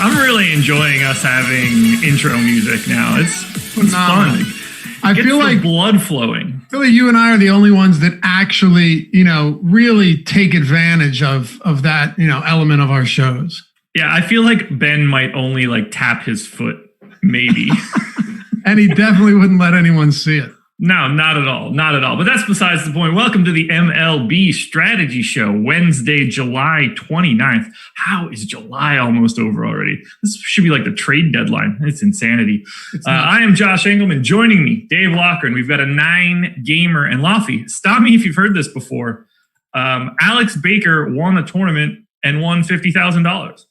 I'm really enjoying us having intro music now. It's fun. I feel like blood flowing. I feel like you and I are the only ones that actually, really take advantage of that, element of our shows. Yeah, I feel like Ben might only tap his foot, maybe. And he definitely wouldn't let anyone see it. No, not at all. Not at all. But that's besides the point. Welcome to the MLB Strategy Show, Wednesday, July 29th. How is July almost over already? This should be like the trade deadline. It's insanity. I am Josh Engleman. Joining me, Dave Loughran. We've got a 9-gamer. And Laffy, stop me if you've heard this before. Alex Baker won a tournament and won $50,000.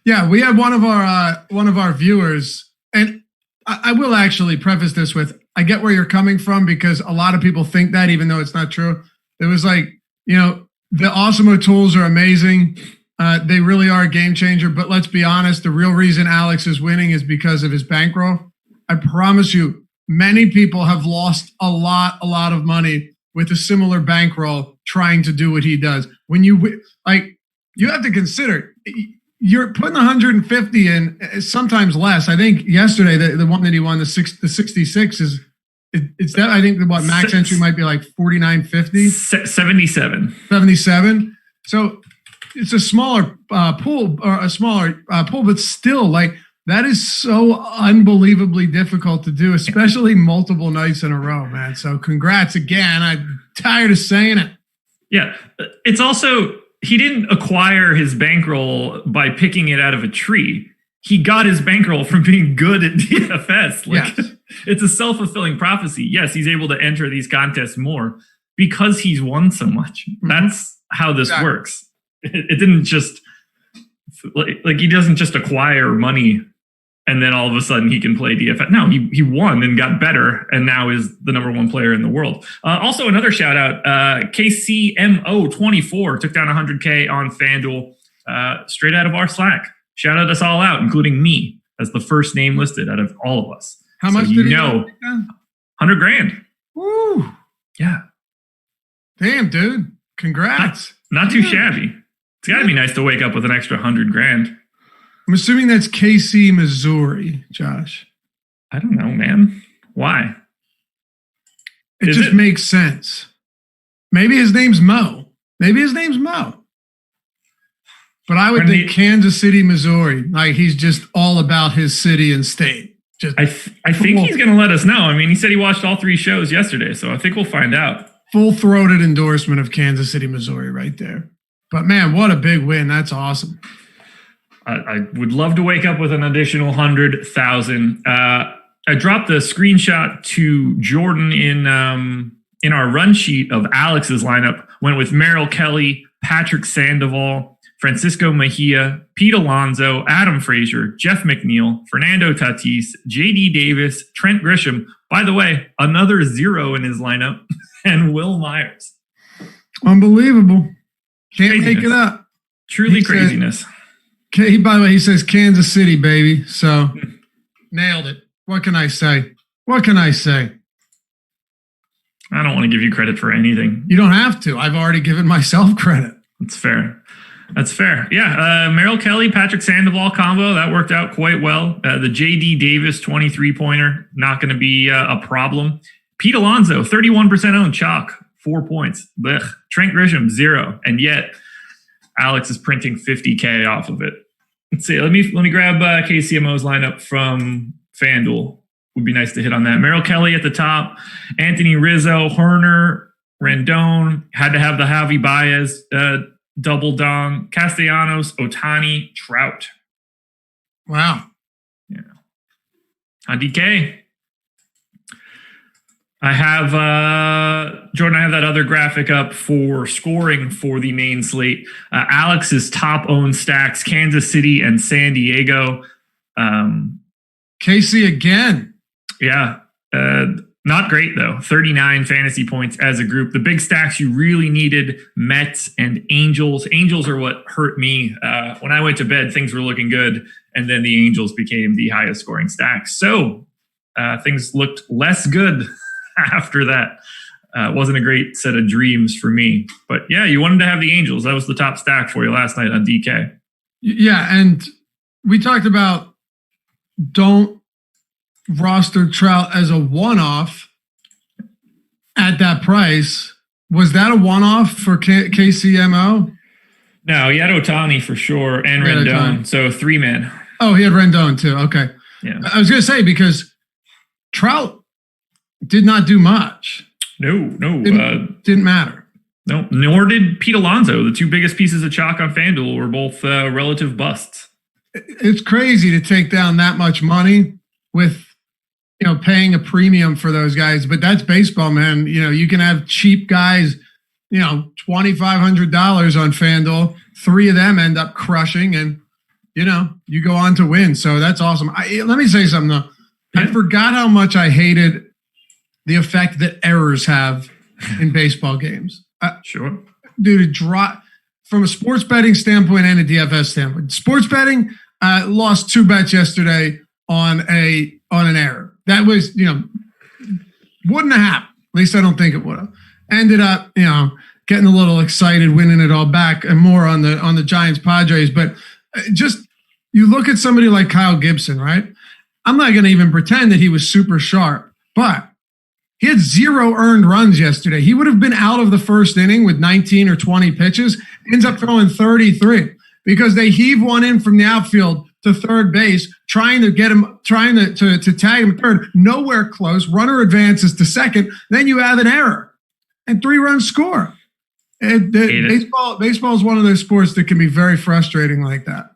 Yeah, we had one of our viewers, and I will actually preface this with, I get where you're coming from because a lot of people think that, even though it's not true. It was like, the Awesemo tools are amazing. They really are a game changer. But let's be honest, the real reason Alex is winning is because of his bankroll. I promise you, many people have lost a lot of money with a similar bankroll trying to do what he does. When you have to consider, you're putting 150 in, sometimes less. I think yesterday the one that he won, the 66 is that. I think what max entry might be like 49.50, 77. So it's a smaller pool but still, that is so unbelievably difficult to do, especially multiple nights in a row, man. So congrats again. I'm tired of saying it. Yeah, it's also, he didn't acquire his bankroll by picking it out of a tree. He got his bankroll from being good at DFS. Yes. It's a self-fulfilling prophecy. Yes, he's able to enter these contests more because he's won so much. Mm-hmm. That's how this works. It didn't just, he doesn't just acquire money and then all of a sudden he can play DFS. No, he won and got better and now is the number one player in the world. Also, another shout out, KCMO24 took down 100K on FanDuel straight out of our Slack. Shouted us all out, including me, as the first name listed out of all of us. How much did he know? $100,000. Woo! Yeah. Damn, dude. Congrats. Not too shabby. It's got to be nice to wake up with an extra $100,000. I'm assuming that's KC, Missouri, Josh. I don't know, man. Why? It just makes sense. Maybe his name's Mo. But I would think Kansas City, Missouri. He's just all about his city and state. I think he's going to let us know. I mean, he said he watched all 3 shows yesterday, so I think we'll find out. Full-throated endorsement of Kansas City, Missouri right there. But, man, what a big win. That's awesome. I would love to wake up with an additional 100,000. I dropped the screenshot to Jordan in our run sheet of Alex's lineup. Went with Merrill Kelly, Patrick Sandoval, Francisco Mejia, Pete Alonso, Adam Frazier, Jeff McNeil, Fernando Tatis, J.D. Davis, Trent Grisham. By the way, another 0 in his lineup, and Will Myers. Unbelievable. Can't make it up. Truly craziness. By the way, he says Kansas City, baby. So nailed it. What can I say? I don't want to give you credit for anything. You don't have to. I've already given myself credit. That's fair. Yeah. Merrill Kelly, Patrick Sandoval combo, that worked out quite well. The J.D. Davis 23-pointer, not going to be a problem. Pete Alonso, 31% owned, chalk, 4 points. Blech. Trent Grisham, 0. And yet, Alex is printing 50K off of it. Let's see. Let me grab KCMO's lineup from FanDuel. Would be nice to hit on that. Merrill Kelly at the top. Anthony Rizzo, Herner, Rendon. Had to have the Javi Baez double dong. Castellanos, Ohtani, Trout. Wow. Yeah. On DK. I have, Jordan, I have that other graphic up for scoring for the main slate. Alex's top owned stacks, Kansas City and San Diego. KC again. Yeah. Not great, though. 39 fantasy points as a group. The big stacks you really needed, Mets and Angels. Angels are what hurt me. When I went to bed, things were looking good, and then the Angels became the highest scoring stack. So things looked less good after that. Wasn't a great set of dreams for me. But yeah, you wanted to have the Angels. That was the top stack for you last night on DK. Yeah, and we talked about don't roster Trout as a one-off at that price. Was that a one-off for KCMO? No, he had Ohtani for sure and Rendon. So 3-man. Oh, he had Rendon too. Okay. Yeah. I was going to say because Trout did not do much. No. Didn't matter. No, nor did Pete Alonso. The two biggest pieces of chalk on FanDuel were both relative busts. It's crazy to take down that much money with, paying a premium for those guys. But that's baseball, man. You can have cheap guys, $2,500 on FanDuel. 3 of them end up crushing and, you go on to win. So that's awesome. Let me say something, though. Yeah. I forgot how much I hated the effect that errors have in baseball games. Sure. Dude, from a sports betting standpoint and a DFS standpoint. Sports betting lost 2 bets yesterday on an error. That was, wouldn't have happened. At least I don't think it would have. Ended up, getting a little excited, winning it all back and more on the Giants Padres. But just you look at somebody like Kyle Gibson, right? I'm not going to even pretend that he was super sharp, but he had 0 earned runs yesterday. He would have been out of the first inning with 19 or 20 pitches, ends up throwing 33 because they heave one in from the outfield to third base, trying to tag him third, nowhere close. Runner advances to second. Then you have an error and 3 runs score. Baseball is one of those sports that can be very frustrating like that.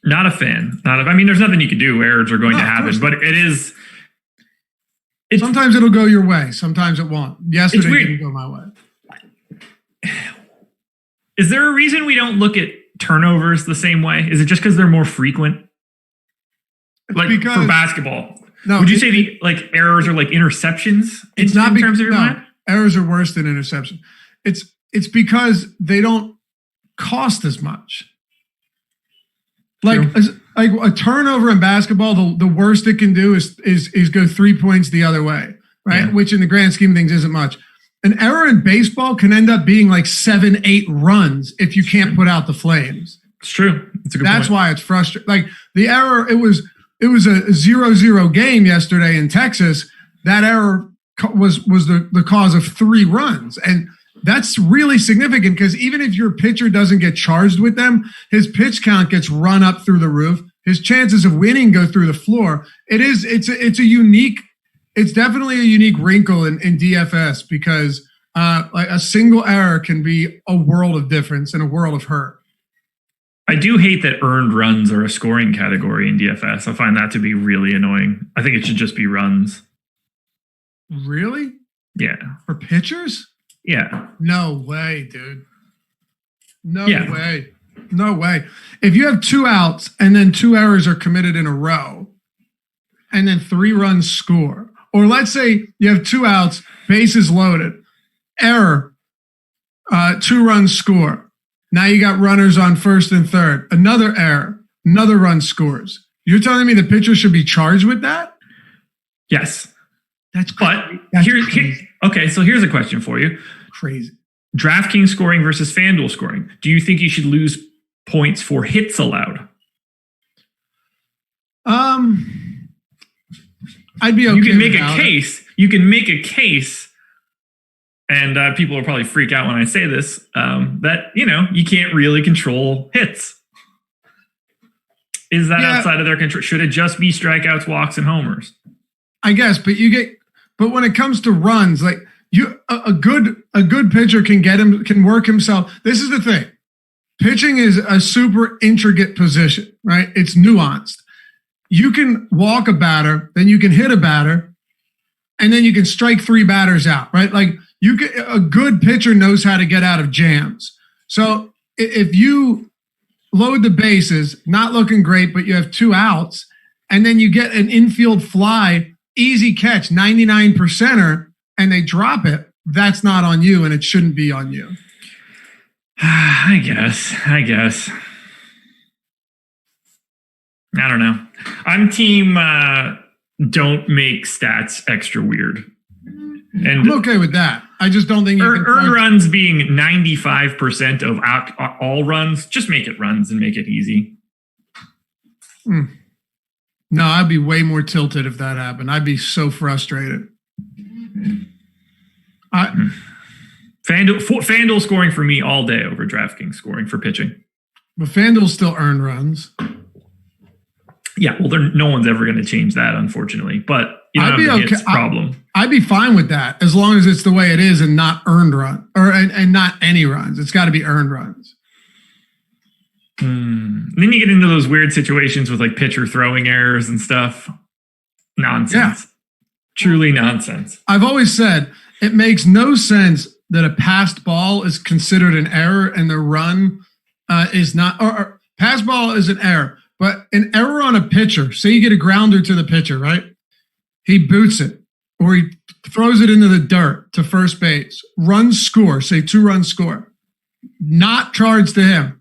Not a fan. There's nothing you can do. Errors are going to happen, but it is. Sometimes it'll go your way. Sometimes it won't. Yesterday it didn't go my way. Is there a reason we don't look at turnovers the same way? Is it just because they're more frequent? For basketball. No, would you say the errors are like interceptions? It's not in terms of your mind? Errors are worse than interception. It's because they don't cost as much. A turnover in basketball, the worst it can do is go 3 points the other way, right? Yeah. Which in the grand scheme of things isn't much. An error in baseball can end up being like 7-8 runs if you can't put out the flames. It's true. That's why it's frustrating. Like the error, it was a 0-0 game yesterday in Texas. That error was the cause of 3 runs. And that's really significant because even if your pitcher doesn't get charged with them, his pitch count gets run up through the roof. His chances of winning go through the floor. It's definitely a unique wrinkle in DFS because a single error can be a world of difference and a world of hurt. I do hate that earned runs are a scoring category in DFS. I find that to be really annoying. I think it should just be runs. Really? Yeah. For pitchers? Yeah. No way, dude. No way. No way. If you have 2 outs and then 2 errors are committed in a row and then 3 runs score, or let's say you have 2 outs, bases loaded, error, 2 runs score. Now you got runners on first and third, another error, another run scores. You're telling me the pitcher should be charged with that? Yes. That's crazy. Okay, so here's a question for you. Crazy. DraftKings scoring versus FanDuel scoring. Do you think you should lose points for hits allowed? I'd be okay. You can make a case. You can make a case, and people will probably freak out when I say this, that, you can't really control hits. Is that outside of their control? Should it just be strikeouts, walks, and homers? I guess, but when it comes to runs, like a good pitcher can work himself. This is the thing. Pitching is a super intricate position, right? It's nuanced. You can walk a batter, then you can hit a batter, and then you can strike 3 batters out, right? Like a good pitcher knows how to get out of jams. So if you load the bases, not looking great, but you have 2 outs, and then you get an infield fly, easy catch, 99%er, and they drop it, that's not on you, and it shouldn't be on you. I guess. I don't know. I'm team don't make stats extra weird. And I'm okay with that. I just don't think you can earned runs being 95% of all runs. Just make it runs and make it easy. No, I'd be way more tilted if that happened. I'd be so frustrated. FanDuel scoring for me all day over DraftKings scoring for pitching. But FanDuel still earned runs. Yeah, well, no one's ever going to change that, unfortunately. But you know, it's a problem. I'd be fine with that as long as it's the way it is and not earned run and not any runs. It's got to be earned runs. And then you get into those weird situations with like pitcher throwing errors and stuff. Nonsense. Yeah. Truly nonsense. I've always said it makes no sense that a passed ball is considered an error and the run is not. Or passed ball is an error. But an error on a pitcher, say you get a grounder to the pitcher, right? He boots it or he throws it into the dirt to first base. Runs score, say 2-run score. Not charged to him.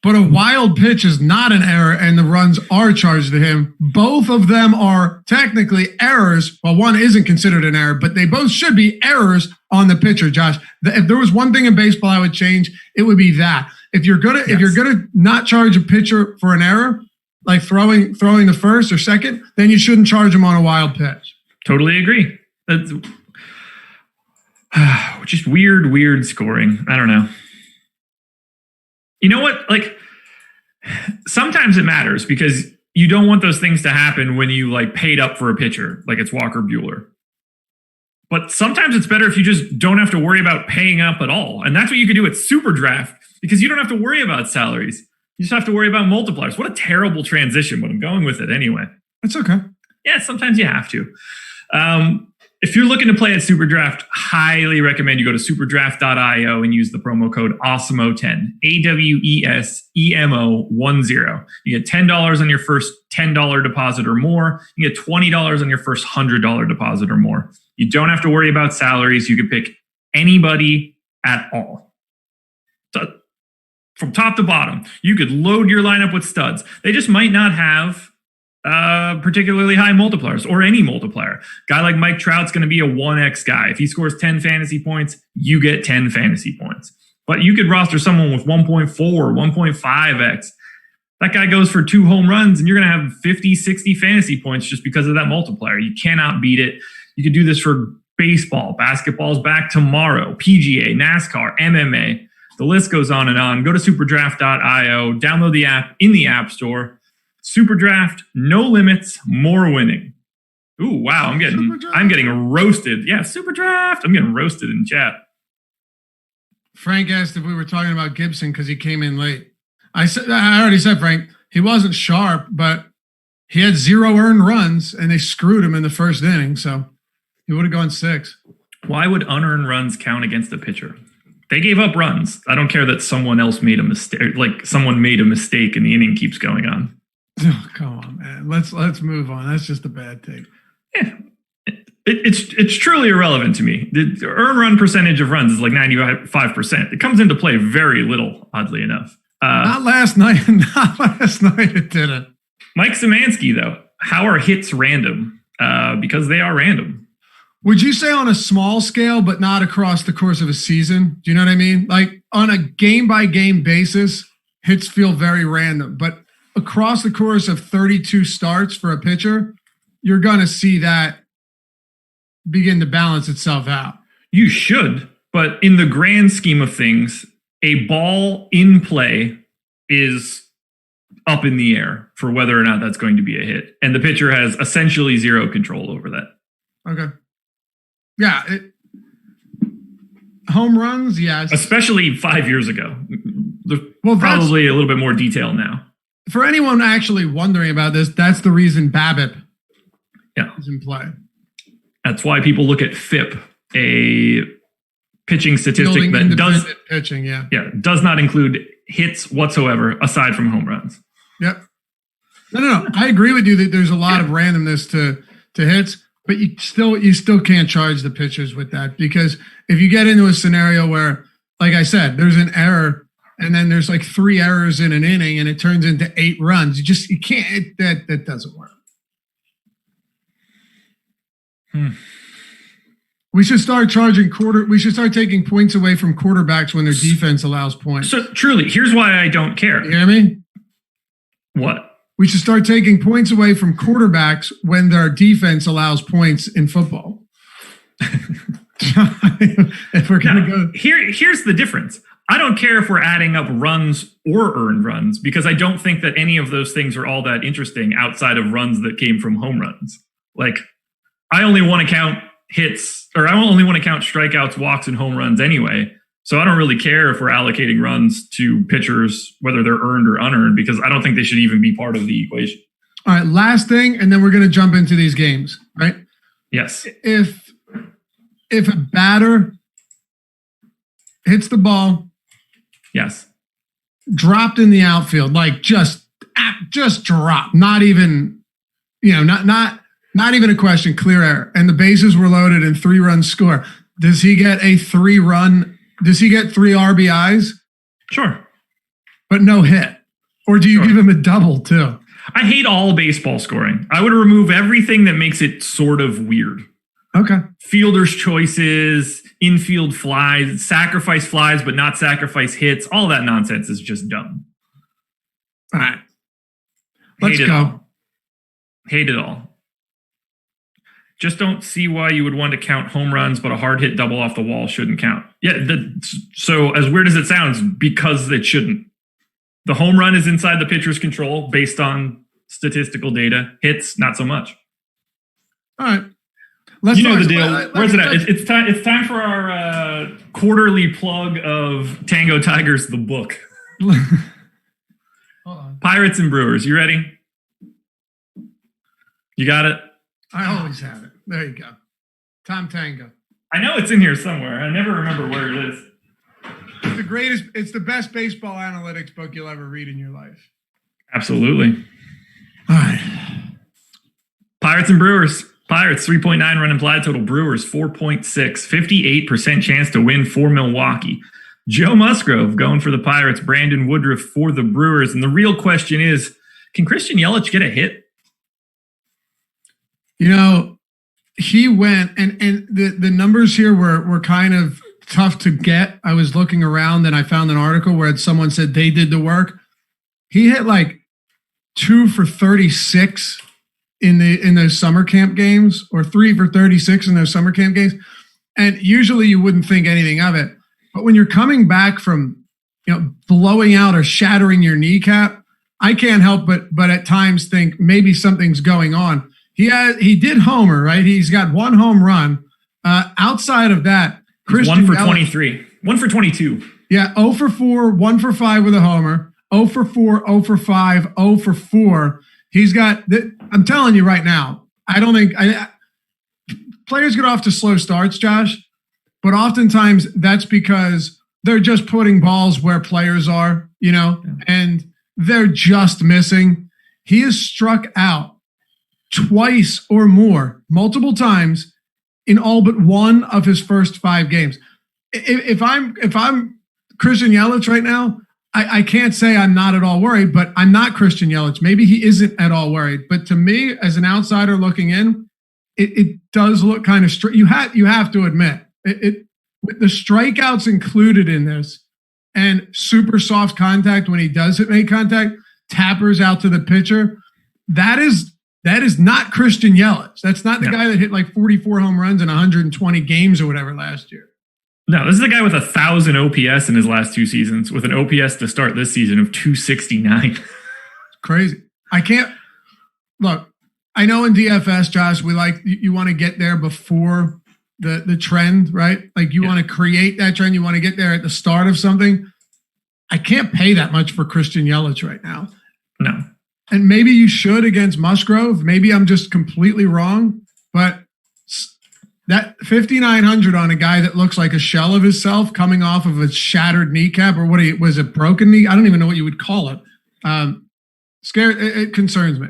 But a wild pitch is not an error and the runs are charged to him. Both of them are technically errors. Well, one isn't considered an error, but they both should be errors on the pitcher, Josh. If there was one thing in baseball I would change, it would be that. If you're gonna not charge a pitcher for an error, like throwing the first or second, then you shouldn't charge him on a wild pitch. Totally agree. That's just weird scoring. I don't know. You know what? Like sometimes it matters because you don't want those things to happen when you like paid up for a pitcher, like it's Walker Buehler. But sometimes it's better if you just don't have to worry about paying up at all. And that's what you can do at SuperDraft because you don't have to worry about salaries. You just have to worry about multipliers. What a terrible transition, but I'm going with it anyway. That's okay. Yeah, sometimes you have to. If you're looking to play at SuperDraft, highly recommend you go to superdraft.io and use the promo code Awesemo10, AWESEMO10. You get $10 on your first $10 deposit or more. You get $20 on your first $100 deposit or more. You don't have to worry about salaries. You can pick anybody at all. So, from top to bottom, you could load your lineup with studs. They just might not have particularly high multipliers or any multiplier. Guy like Mike Trout's going to be a 1x guy. If he scores 10 fantasy points, you get 10 fantasy points. But you could roster someone with 1.4, 1.5x. That guy goes for 2 home runs and you're going to have 50, 60 fantasy points just because of that multiplier. You cannot beat it. You could do this for baseball. Basketball's back tomorrow. PGA, NASCAR, MMA. The list goes on and on. Go to superdraft.io, download the app in the App Store. SuperDraft, no limits, more winning. Ooh, wow, I'm getting roasted. Yeah, SuperDraft. I'm getting roasted in chat. Frank asked if we were talking about Gibson because he came in late. I already said, Frank, he wasn't sharp, but he had 0 earned runs and they screwed him in the first inning, so he would have gone 6. Why would unearned runs count against a pitcher? They gave up runs. I don't care that someone else made a mistake, like someone made a mistake and the inning keeps going on. Oh, come on, man. Let's move on. That's just a bad take. Yeah. It's truly irrelevant to me. The earn run percentage of runs is like 95%. It comes into play very little, oddly enough. Not last night. Not last night it didn't. Mike Szymanski, though. How are hits random? Because they are random. Would you say on a small scale, but not across the course of a season? Do you know what I mean? Like on a game-by-game basis, hits feel very random. But across the course of 32 starts for a pitcher, you're going to see that begin to balance itself out. You should, but in the grand scheme of things, a ball in play is up in the air for whether or not that's going to be a hit. And the pitcher has essentially zero control over that. Okay. Yeah. Home runs, yes. Especially 5 years ago. There's probably a little bit more detail now. For anyone actually wondering about this, that's the reason BABIP is in play. That's why people look at FIP, a pitching statistic that does pitching, does not include hits whatsoever aside from home runs. Yep. No. I agree with you that there's a lot of randomness to hits, but you still can't charge the pitchers with that, because if you get into a scenario where, like I said, there's an error and then there's like 3 errors in an inning and it turns into 8 runs, you can't. That doesn't work. We should start we should start taking points away from quarterbacks when their defense allows points. So truly, here's why I don't care. You hear me? What? we should start taking points away from quarterbacks when their defense allows points in football. If we're going to go here's the difference. I don't care if we're adding up runs or earned runs because I don't think that any of those things are all that interesting outside of runs that came from home runs. Like, I only want to count hits, or I only want to count strikeouts, walks, and home runs anyway. So I don't really care if we're allocating runs to pitchers, whether they're earned or unearned, because I don't think they should even be part of the equation. All right, last thing, and then we're going to jump into these games, right? Yes. If a batter hits the ball, yes, dropped in the outfield, like just dropped, not even, not even a question, clear error, and the bases were loaded and 3-run score, does he get a 3-run? Does he get 3 RBIs? Sure. But no hit? Or do you give him a double too? I hate all baseball scoring. I would remove everything that makes it sort of weird. Okay. Fielders' choices, infield flies, sacrifice flies, but not sacrifice hits. All that nonsense is just dumb. All right. Let's go. Hate it all. Just don't see why you would want to count home runs, but a hard hit double off the wall shouldn't count. Yeah, so as weird as it sounds, because it shouldn't. The home run is inside the pitcher's control based on statistical data. Hits, not so much. All right. You know the deal. Where's it at? It's time for our quarterly plug of Tango Tigers, the book. Hold on. Pirates and Brewers. You ready? You got it? I always have it. There you go. Tom Tango. I know it's in here somewhere. I never remember where it is. It's the greatest. It's the best baseball analytics book you'll ever read in your life. Absolutely. All right. Pirates and Brewers. Pirates, 3.9 run implied total. Brewers, 4.6. 58% chance to win for Milwaukee. Joe Musgrove going for the Pirates. Brandon Woodruff for the Brewers. And the real question is, can Christian Yelich get a hit? He went, and the numbers here were kind of tough to get. I was looking around and I found an article where someone said they did the work. He hit like 2 for 36 in those summer camp games, or 3 for 36 in those summer camp games. And usually you wouldn't think anything of it. But when you're coming back from, blowing out or shattering your kneecap, I can't help but at times think maybe something's going on. He did homer, right? He's got 1 home run. Outside of that, Christian 1 for 23. 1 for 22. Yeah, 0 for 4, 1 for 5 with a homer. 0 for 4, 0 for 5, 0 for 4. He's got, I'm telling you right now, I don't think players get off to slow starts, Josh, but oftentimes that's because they're just putting balls where players are, and they're just missing. He is struck out twice or more, multiple times in all but one of his first 5 games. If I'm Christian Yelich right now, I can't say I'm not at all worried, but I'm not Christian Yelich. Maybe he isn't at all worried. But to me, as an outsider looking in, it does look kind of straight. You have to admit, with the strikeouts included in this, and super soft contact when he does make contact, tappers out to the pitcher, that is not Christian Yelich. That's not the guy that hit like 44 home runs in 120 games or whatever last year. No, this is a guy with 1,000 OPS in his last 2 seasons, with an OPS to start this season of 269. Crazy. I can't look. I know in DFS, Josh, you want to get there before the trend, right? Like you want to create that trend. You want to get there at the start of something. I can't pay that much for Christian Yelich right now. No. And maybe you should against Musgrove. Maybe I'm just completely wrong, but that 5,900 on a guy that looks like a shell of himself coming off of a shattered kneecap, or was it broken knee? I don't even know what you would call it. It concerns me.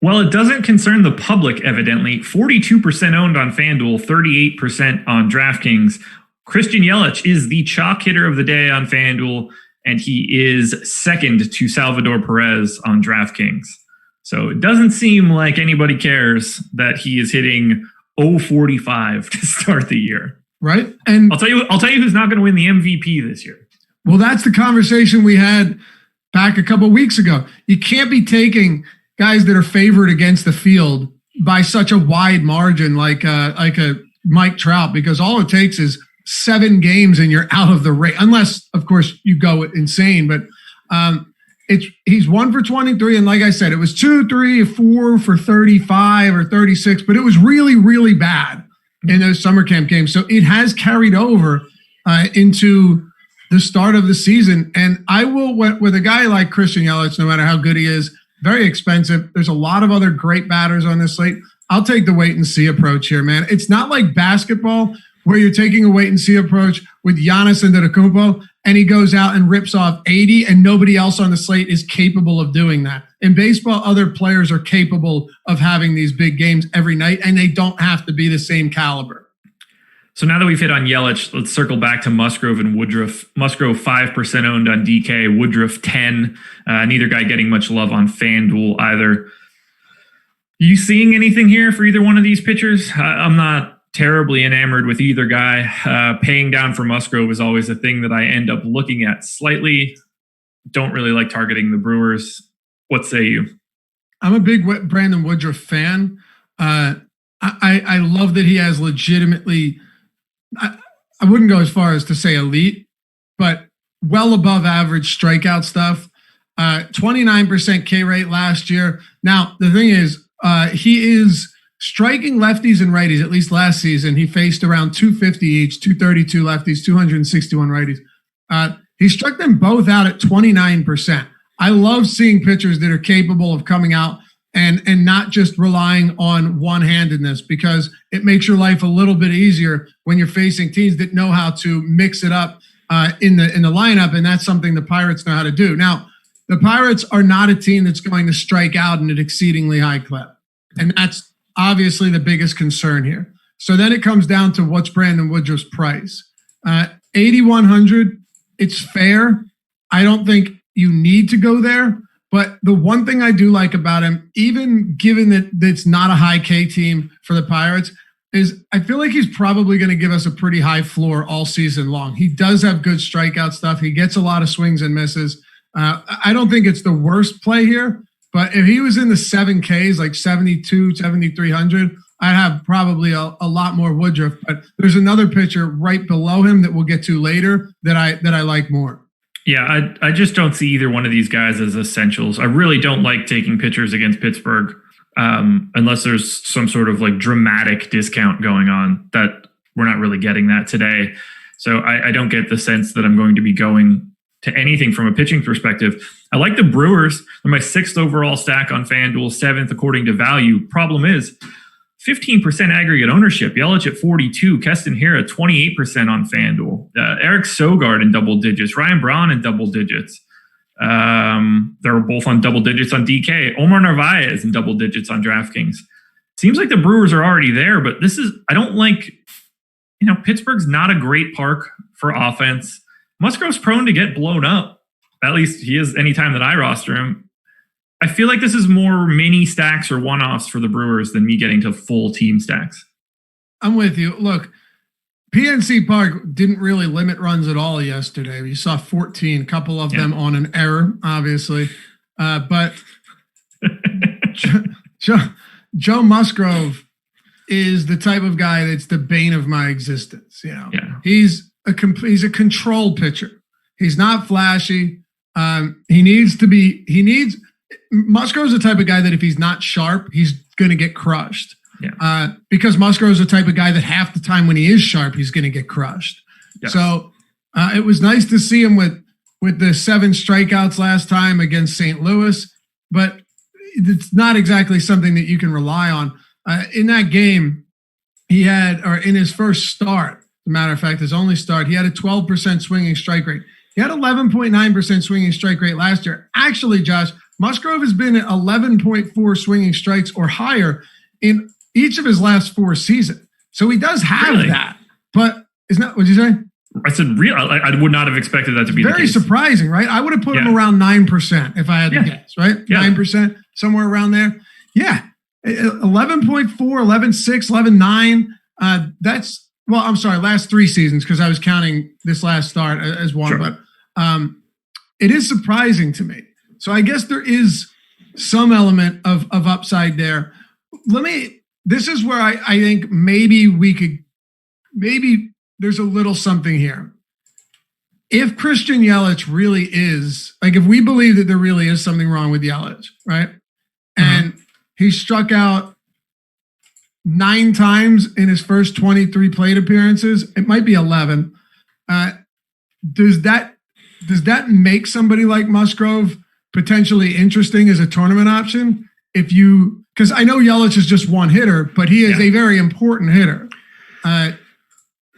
Well, it doesn't concern the public, evidently. 42% owned on FanDuel, 38% on DraftKings. Christian Yelich is the chalk hitter of the day on FanDuel, and he is second to Salvador Perez on DraftKings. So it doesn't seem like anybody cares that he is hitting 0.45 to start the year. Right. And I'll tell you who's not going to win the MVP this year. Well, that's the conversation we had back a couple weeks ago. You can't be taking guys that are favored against the field by such a wide margin like a Mike Trout, because all it takes is 7 games and you're out of the race, unless of course you go insane. But he's 1 for 23, and like I said, it was 2, 3, 4 for 35 or 36, but it was really, really bad in those summer camp games. So it has carried over into the start of the season. And I will, with a guy like Christian Yelich, no matter how good he is, very expensive. There's a lot of other great batters on this slate. I'll take the wait and see approach here, man. It's not like basketball where you're taking a wait and see approach with Giannis Antetokounmpo and he goes out and rips off 80 and nobody else on the slate is capable of doing that. In baseball, other players are capable of having these big games every night and they don't have to be the same caliber. So now that we've hit on Yelich, let's circle back to Musgrove and Woodruff. Musgrove 5% owned on DK, Woodruff 10. Neither guy getting much love on FanDuel either. You seeing anything here for either one of these pitchers? I'm not terribly enamored with either guy. Paying down for Musgrove is always a thing that I end up looking at slightly. Don't really like targeting the Brewers. What say you? I'm a big Brandon Woodruff fan. I love that he has legitimately, I wouldn't go as far as to say elite, but well above average strikeout stuff. 29% K rate last year. Now, the thing is, he is striking lefties and righties. At least last season, he faced around 250 each, 232 lefties, 261 righties. He struck them both out at 29%. I love seeing pitchers that are capable of coming out and not just relying on one-handedness, because it makes your life a little bit easier when you're facing teams that know how to mix it up in the lineup, and that's something the Pirates know how to do. Now, the Pirates are not a team that's going to strike out in an exceedingly high clip, and that's obviously the biggest concern here. So then it comes down to what's Brandon Woodruff's price. 8,100, it's fair. I don't think you need to go there. But the one thing I do like about him, even given that it's not a high K team for the Pirates, is I feel like he's probably going to give us a pretty high floor all season long. He does have good strikeout stuff. He gets a lot of swings and misses. I don't think it's the worst play here, but if he was in the 7Ks, like 72, 7,300, I'd have probably a lot more Woodruff. But there's another pitcher right below him that we'll get to later that I like more. Yeah, I just don't see either one of these guys as essentials. I really don't like taking pitchers against Pittsburgh unless there's some sort of like dramatic discount going on. That we're not really getting that today. So I don't get the sense that I'm going to be going to anything from a pitching perspective. I like the Brewers. They're my 6th overall stack on FanDuel, 7th according to value. Problem is 15% aggregate ownership. Yelich at 42, Keston Hiura 28% on FanDuel. Eric Sogard in double digits. Ryan Braun in double digits. They're both on double digits on DK. Omar Narvaez in double digits on DraftKings. Seems like the Brewers are already there, but I don't like, Pittsburgh's not a great park for offense. Musgrove's prone to get blown up. At least he is anytime that I roster him. I feel like this is more mini stacks or one-offs for the Brewers than me getting to full team stacks. I'm with you. Look, PNC Park didn't really limit runs at all yesterday. You saw 14, a couple of them on an error, obviously. But Joe Musgrove is the type of guy that's the bane of my existence. He's a control pitcher. He's not flashy. Musgrove's the type of guy that if he's not sharp, he's going to get crushed. Yeah. Because Musgrove's the type of guy that half the time when he is sharp, he's going to get crushed. Yes. So it was nice to see him with the 7 strikeouts last time against St. Louis, but it's not exactly something that you can rely on. In that game, in his first start, as a matter of fact, his only start, he had a 12% swinging strike rate. He had 11.9% swinging strike rate last year. Actually, Josh, Musgrove has been at 11.4 swinging strikes or higher in each of his last 4 seasons. So he does have that. But isn't that what you say? I said I would not have expected that to be the case. Very surprising, right? I would have put him around 9% if I had to guess, right? Yeah. 9%, somewhere around there. Yeah. 11.4, 11.6, 11.9. That's, I'm sorry, last 3 seasons because I was counting this last start as one. Sure. But it is surprising to me. So I guess there is some element of upside there. This is where I think maybe there's a little something here. If Christian Yelich really is, like if we believe that there really is something wrong with Yelich, right? And he struck out 9 times in his first 23 plate appearances. It might be 11. Does that make somebody like Musgrove potentially interesting as a tournament option? Because I know Yelich is just one hitter, but he is a very important hitter.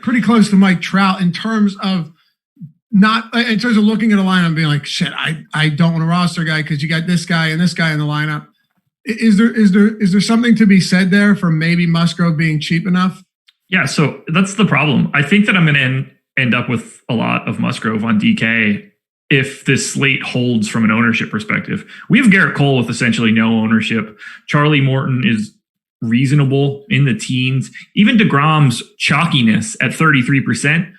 Pretty close to Mike Trout in terms of looking at a lineup and being like, shit, I don't want to roster a guy because you got this guy and this guy in the lineup. Is there something to be said there for maybe Musgrove being cheap enough? Yeah, so that's the problem. I think that I'm going to end up with a lot of Musgrove on DK if this slate holds from an ownership perspective. We have Garrett Cole with essentially no ownership. Charlie Morton is reasonable in the teens. Even DeGrom's chalkiness at 33%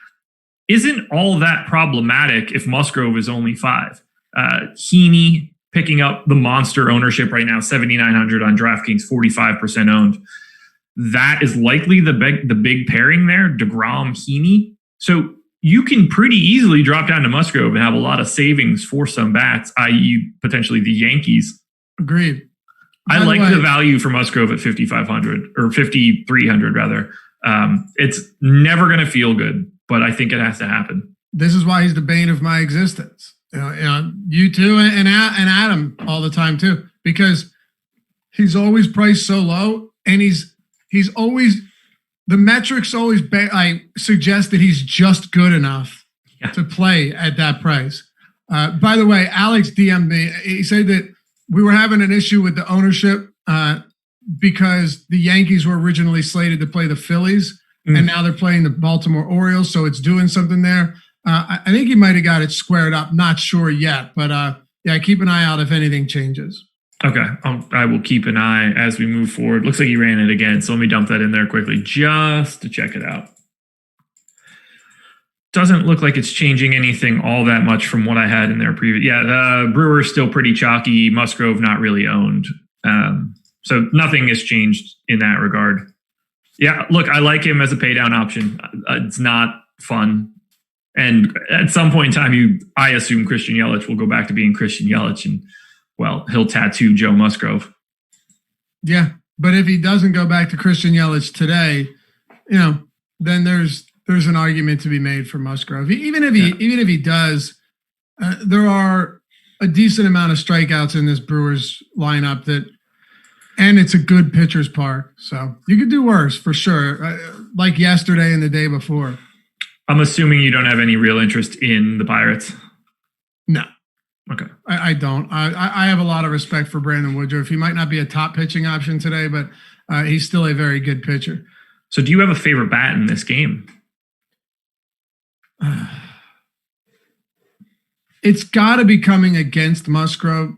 isn't all that problematic if Musgrove is only 5. Heaney picking up the monster ownership right now, 7,900 on DraftKings, 45% owned. That is likely the big pairing there, DeGrom, Heaney. So you can pretty easily drop down to Musgrove and have a lot of savings for some bats, i.e. potentially the Yankees. Agreed. I like the value for Musgrove at 5,500 or 5,300 rather. It's never going to feel good, but I think it has to happen. This is why he's the bane of my existence. You too, and Adam all the time too, because he's always priced so low, and he's always, the metrics always I suggest that he's just good enough to play at that price. By the way, Alex DM'd me. He said that we were having an issue with the ownership because the Yankees were originally slated to play the Phillies, and now they're playing the Baltimore Orioles, so it's doing something there. I think he might have got it squared up. Not sure yet, but keep an eye out if anything changes. Okay, I will keep an eye as we move forward. Looks like he ran it again, so let me dump that in there quickly just to check it out. Doesn't look like it's changing anything all that much from what I had in there previous. Yeah, the Brewers still pretty chalky. Musgrove not really owned. So nothing has changed in that regard. Yeah, look, I like him as a pay down option. It's not fun. And at some point in time, I assume Christian Yelich will go back to being Christian Yelich, and well, he'll tattoo Joe Musgrove. Yeah, but if he doesn't go back to Christian Yelich today, then there's an argument to be made for Musgrove. Even if he does, there are a decent amount of strikeouts in this Brewers lineup and it's a good pitcher's park, so you could do worse for sure. Like yesterday and the day before. I'm assuming you don't have any real interest in the Pirates. No. Okay. I don't. I have a lot of respect for Brandon Woodruff. He might not be a top pitching option today, but he's still a very good pitcher. So do you have a favorite bat in this game? It's got to be coming against Musgrove.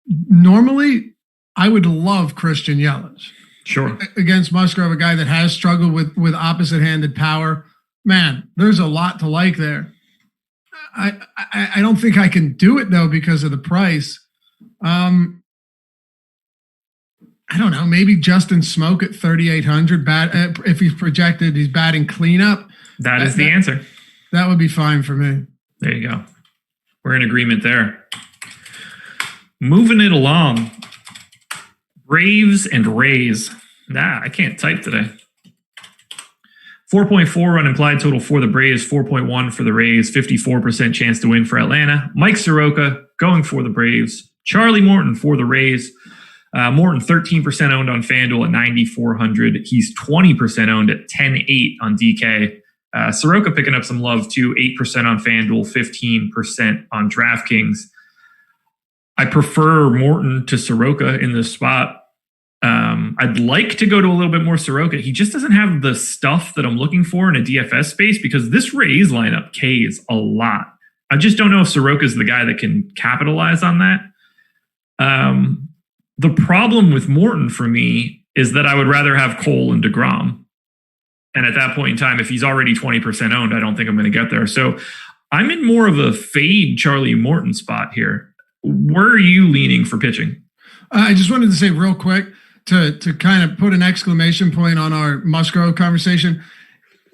Normally, I would love Christian Yelich. Sure. Against Musgrove, a guy that has struggled with opposite-handed power. Man, there's a lot to like there. I don't think I can do it though because of the price. I don't know. Maybe Justin Smoke at 3,800. If he's projected, he's batting cleanup. That is the answer. That would be fine for me. There you go. We're in agreement there. Moving it along. Braves and Rays. I can't type today. 4.4 run implied total for the Braves, 4.1 for the Rays, 54% chance to win for Atlanta. Mike Soroka going for the Braves. Charlie Morton for the Rays. Morton 13% owned on FanDuel at 9,400. He's 20% owned at 10.8 on DK. Soroka picking up some love too, 8% on FanDuel, 15% on DraftKings. I prefer Morton to Soroka in this spot. I'd like to go to a little bit more Soroka. He just doesn't have the stuff that I'm looking for in a DFS space because this Rays lineup Ks a lot. I just don't know if Soroka's the guy that can capitalize on that. The problem with Morton for me is that I would rather have Cole and DeGrom. And at that point in time, if he's already 20% owned, I don't think I'm going to get there. So I'm in more of a fade Charlie Morton spot here. Where are you leaning for pitching? I just wanted to say real quick to kind of put an exclamation point on our Musgrove conversation.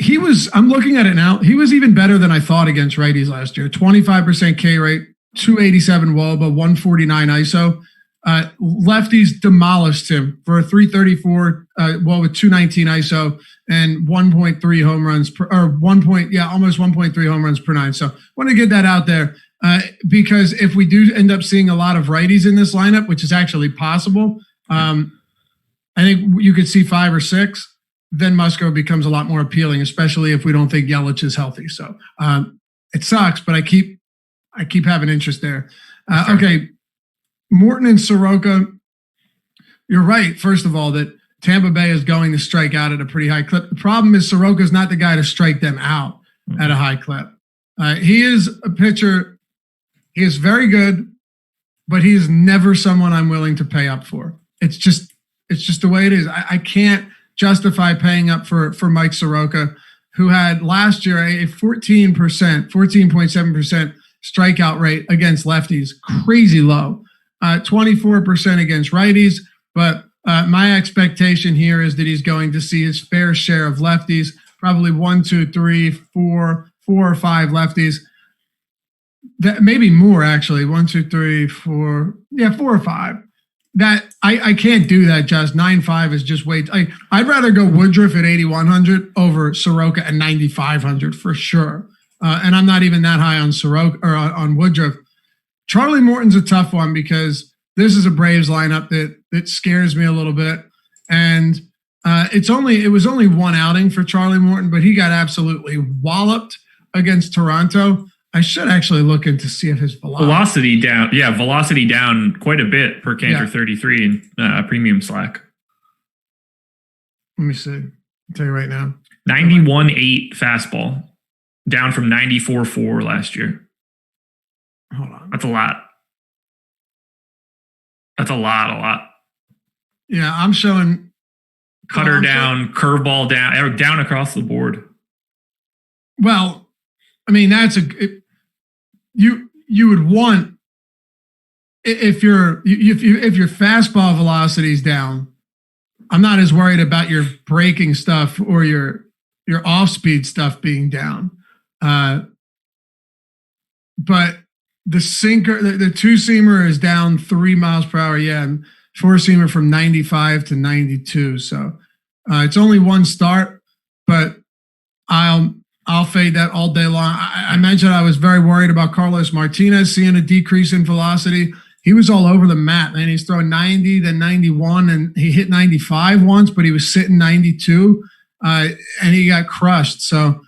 I'm looking at it now. He was even better than I thought against righties last year. 25% K rate, 287 WOBA, 149 ISO. Lefties demolished him for a 334, with 219 ISO and 1.3 home runs almost 1.3 home runs per nine. So want to get that out there because if we do end up seeing a lot of righties in this lineup, which is actually possible, I think you could see 5 or 6. Then Musgrove becomes a lot more appealing, especially if we don't think Yelich is healthy. So it sucks, but I keep having interest there. Okay. Morton and Soroka, you're right, first of all, that Tampa Bay is going to strike out at a pretty high clip. The problem is Soroka's not the guy to strike them out at a high clip. He is a pitcher. He is very good, but he is never someone I'm willing to pay up for. It's just the way it is. I can't justify paying up for Mike Soroka, who had last year a 14.7% strikeout rate against lefties, crazy low. 24% against righties, but my expectation here is that he's going to see his fair share of lefties, probably 1, 2, 3, 4 or 5 lefties. That maybe more actually, 1, 2, 3, 4, 4 or 5. That I can't do that. Just 9.5 is just way. I'd rather go Woodruff at 8,100 over Soroka at 9,500 for sure. And I'm not even that high on Soroka or on Woodruff. Charlie Morton's a tough one because this is a Braves lineup that scares me a little bit. And it was only one outing for Charlie Morton, but he got absolutely walloped against Toronto. I should actually look into see if his velocity down. Yeah, velocity down quite a bit per Cantor 33 in premium Slack. Let me see. I'll tell you right now. 91.8 fastball, down from 94.4 last year. Hold on. That's a lot. That's a lot. Yeah, I'm showing cutter down, curveball down across the board. Well, I mean, you would want if your fastball velocity is down. I'm not as worried about your breaking stuff or your off speed stuff being down, but the sinker, the 2-seamer is down 3 miles per hour. Yeah, and 4-seamer from 95 to 92. So it's only one start, but I'll fade that all day long. I mentioned I was very worried about Carlos Martinez seeing a decrease in velocity. He was all over the map, man. He's throwing 90, then 91, and he hit 95 once, but he was sitting 92, and he got crushed. So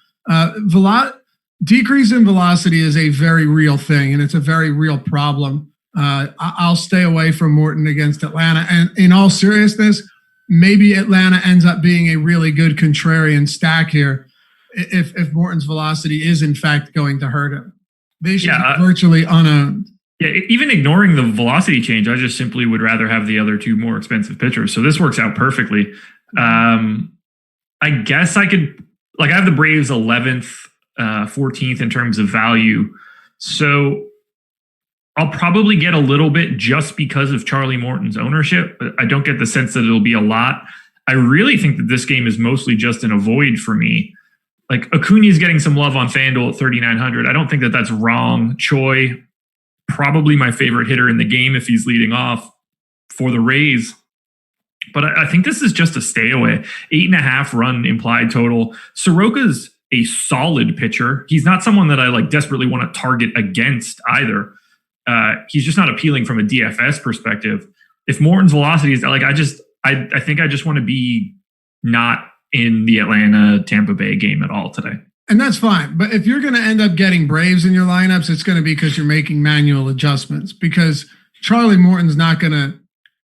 decrease in velocity is a very real thing, and it's a very real problem. I'll stay away from Morton against Atlanta. And in all seriousness, maybe Atlanta ends up being a really good contrarian stack here if Morton's velocity is, in fact, going to hurt him. They should be virtually unowned. Yeah, even ignoring the velocity change, I just simply would rather have the other two more expensive pitchers. So this works out perfectly. I guess I could, I have the Braves 11th, 14th in terms of value. So I'll probably get a little bit just because of Charlie Morton's ownership. I don't get the sense that it'll be a lot. I really think that this game is mostly just an avoid for me. Acuna is getting some love on FanDuel at 3,900. I don't think that that's wrong. Choi, probably my favorite hitter in the game if he's leading off for the Rays. But I think this is just a stay away. 8.5 run implied total. Soroka's a solid pitcher. He's not someone that I desperately want to target against either. He's just not appealing from a DFS perspective. If Morton's velocity is I think I just want to be not in the Atlanta Tampa Bay game at all today. And that's fine. But if you're going to end up getting Braves in your lineups, it's going to be because you're making manual adjustments, because Charlie Morton's not going to,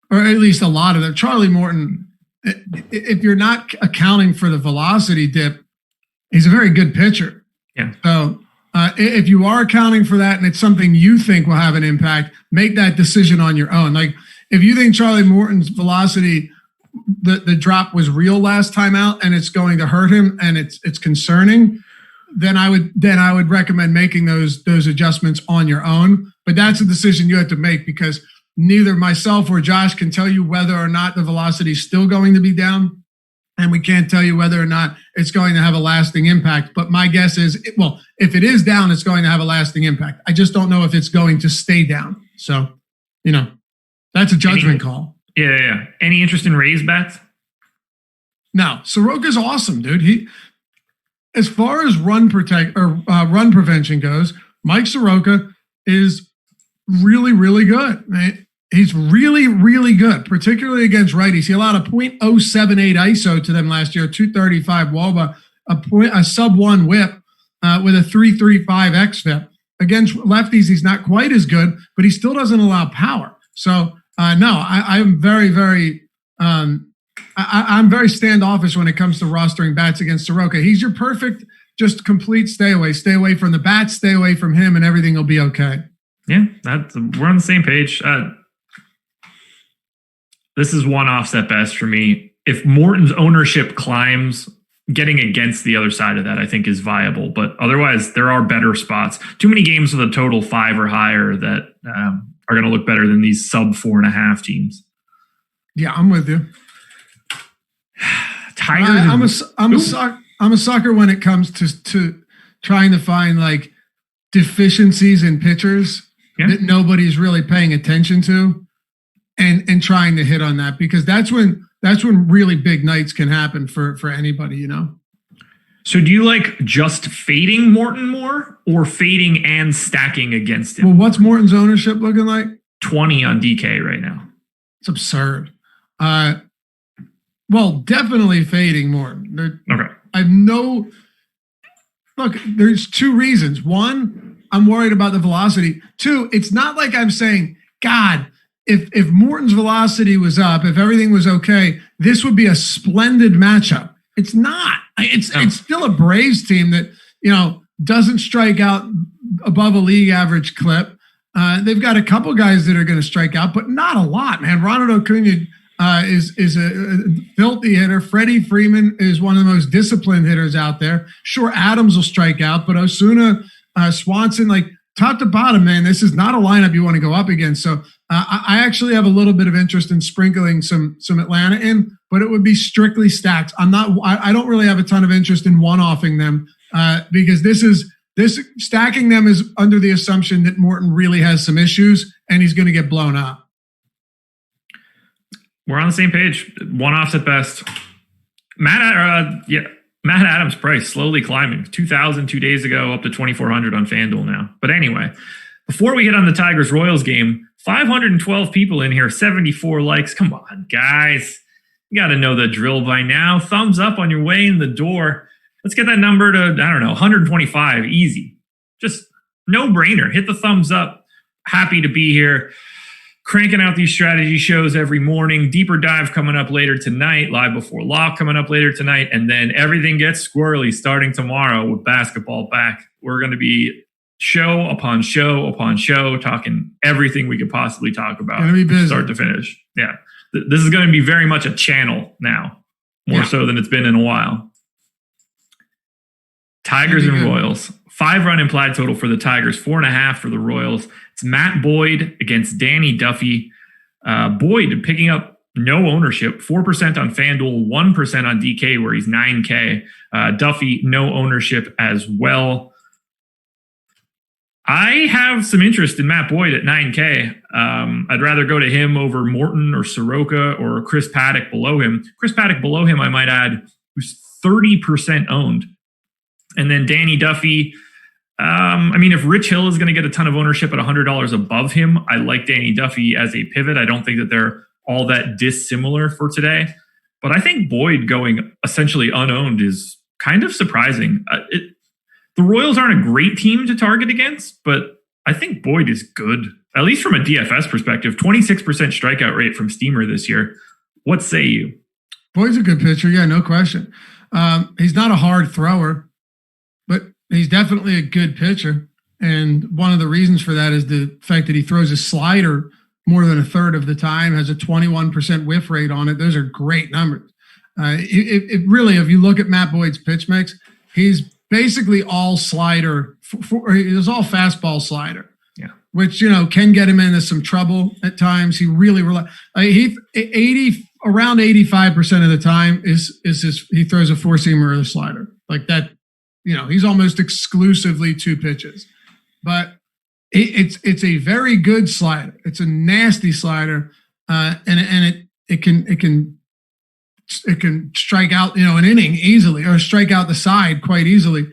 or at least a lot of them. Charlie Morton, if you're not accounting for the velocity dip, he's a very good pitcher. Yeah. So if you are accounting for that and it's something you think will have an impact, make that decision on your own. If you think Charlie Morton's velocity, the drop was real last time out and it's going to hurt him and it's concerning, then I would recommend making those adjustments on your own. But that's a decision you have to make, because neither myself or Josh can tell you whether or not the velocity is still going to be down, and we can't tell you whether or not it's going to have a lasting impact. But my guess is, if it is down, it's going to have a lasting impact. I just don't know if it's going to stay down. So, that's a judgment call. Yeah. Any interest in raise bets? No, Soroka's awesome, dude. He, as far as run prevention goes, Mike Soroka is really, really good. Right? He's really, really good, particularly against righties. He allowed a .078 ISO to them last year, 235 WOBA, a sub-1 whip with a 335 xFIP. Against lefties, he's not quite as good, but he still doesn't allow power. So, I'm very, very I'm very standoffish when it comes to rostering bats against Soroka. He's your perfect, just complete stay away. Stay away from the bats, stay away from him, and everything will be okay. Yeah, we're on the same page. This is one offset best for me. If Morton's ownership climbs, getting against the other side of that, I think, is viable. But otherwise, there are better spots. Too many games with a total 5 or higher that are going to look better than these sub 4.5 teams. Yeah, I'm with you. Tigers. I'm a sucker when it comes to trying to find like deficiencies in pitchers that nobody's really paying attention to, and trying to hit on that, because that's when really big nights can happen for anybody, So do you like just fading Morton more, or fading and stacking against him? Well, what's Morton's ownership looking like? 20 on DK right now. It's absurd. Well, definitely fading Morton. Okay. Look, there's 2 reasons. 1, I'm worried about the velocity. 2, it's not like I'm saying, God, if Morton's velocity was up, if everything was okay, this would be a splendid matchup. It's not. It's still a Braves team that, doesn't strike out above a league average clip. They've got a couple guys that are going to strike out, but not a lot, man. Ronald Acuna is a filthy hitter. Freddie Freeman is one of the most disciplined hitters out there. Sure, Adams will strike out, but Osuna, Swanson, like top to bottom, man, this is not a lineup you want to go up against. So I actually have a little bit of interest in sprinkling some Atlanta in, but it would be strictly stacks. I don't really have a ton of interest in one-offing them because this stacking them is under the assumption that Morton really has some issues and he's going to get blown up. We're on the same page. One offs at best. Matt Adams' price slowly climbing. 2,000 2 days ago, up to 2,400 on FanDuel now. But anyway, before we get on the Tigers-Royals game, 512 people in here, 74 likes. Come on, guys. You got to know the drill by now. Thumbs up on your way in the door. Let's get that number to, 125. Easy. Just no-brainer. Hit the thumbs up. Happy to be here. Cranking out these strategy shows every morning. Deeper dive coming up later tonight. Live before lock coming up later tonight. And then everything gets squirrely starting tomorrow with basketball back. We're going to be show upon show upon show talking everything we could possibly talk about from start to finish. Yeah. This is going to be very much a channel now, more so than it's been in a while. Tigers and Royals. 5-run implied total for the Tigers, 4.5 for the Royals. It's Matt Boyd against Danny Duffy. Boyd picking up no ownership, 4% on FanDuel, 1% on DK, where he's 9K. Duffy, no ownership as well. I have some interest in Matt Boyd at 9K. I'd rather go to him over Morton or Soroka or Chris Paddock below him. Chris Paddock below him, I might add, who's 30% owned. And then Danny Duffy, if Rich Hill is going to get a ton of ownership at $100 above him, I like Danny Duffy as a pivot. I don't think that they're all that dissimilar for today. But I think Boyd going essentially unowned is kind of surprising. The Royals aren't a great team to target against, but I think Boyd is good, at least from a DFS perspective. 26% strikeout rate from Steamer this year. What say you? Boyd's a good pitcher. Yeah, no question. He's not a hard thrower, but he's definitely a good pitcher. And one of the reasons for that is the fact that he throws a slider more than a third of the time, has a 21% whiff rate on it. Those are great numbers. It really, if you look at Matt Boyd's pitch mix, he's basically all slider. It was all fastball slider. Yeah, which can get him into some trouble at times. He really around 85% of the time he throws a four seamer or a slider like that. He's almost exclusively two pitches, but it's a very good slider. It's a nasty slider, and it can strike out an inning easily or strike out the side quite easily.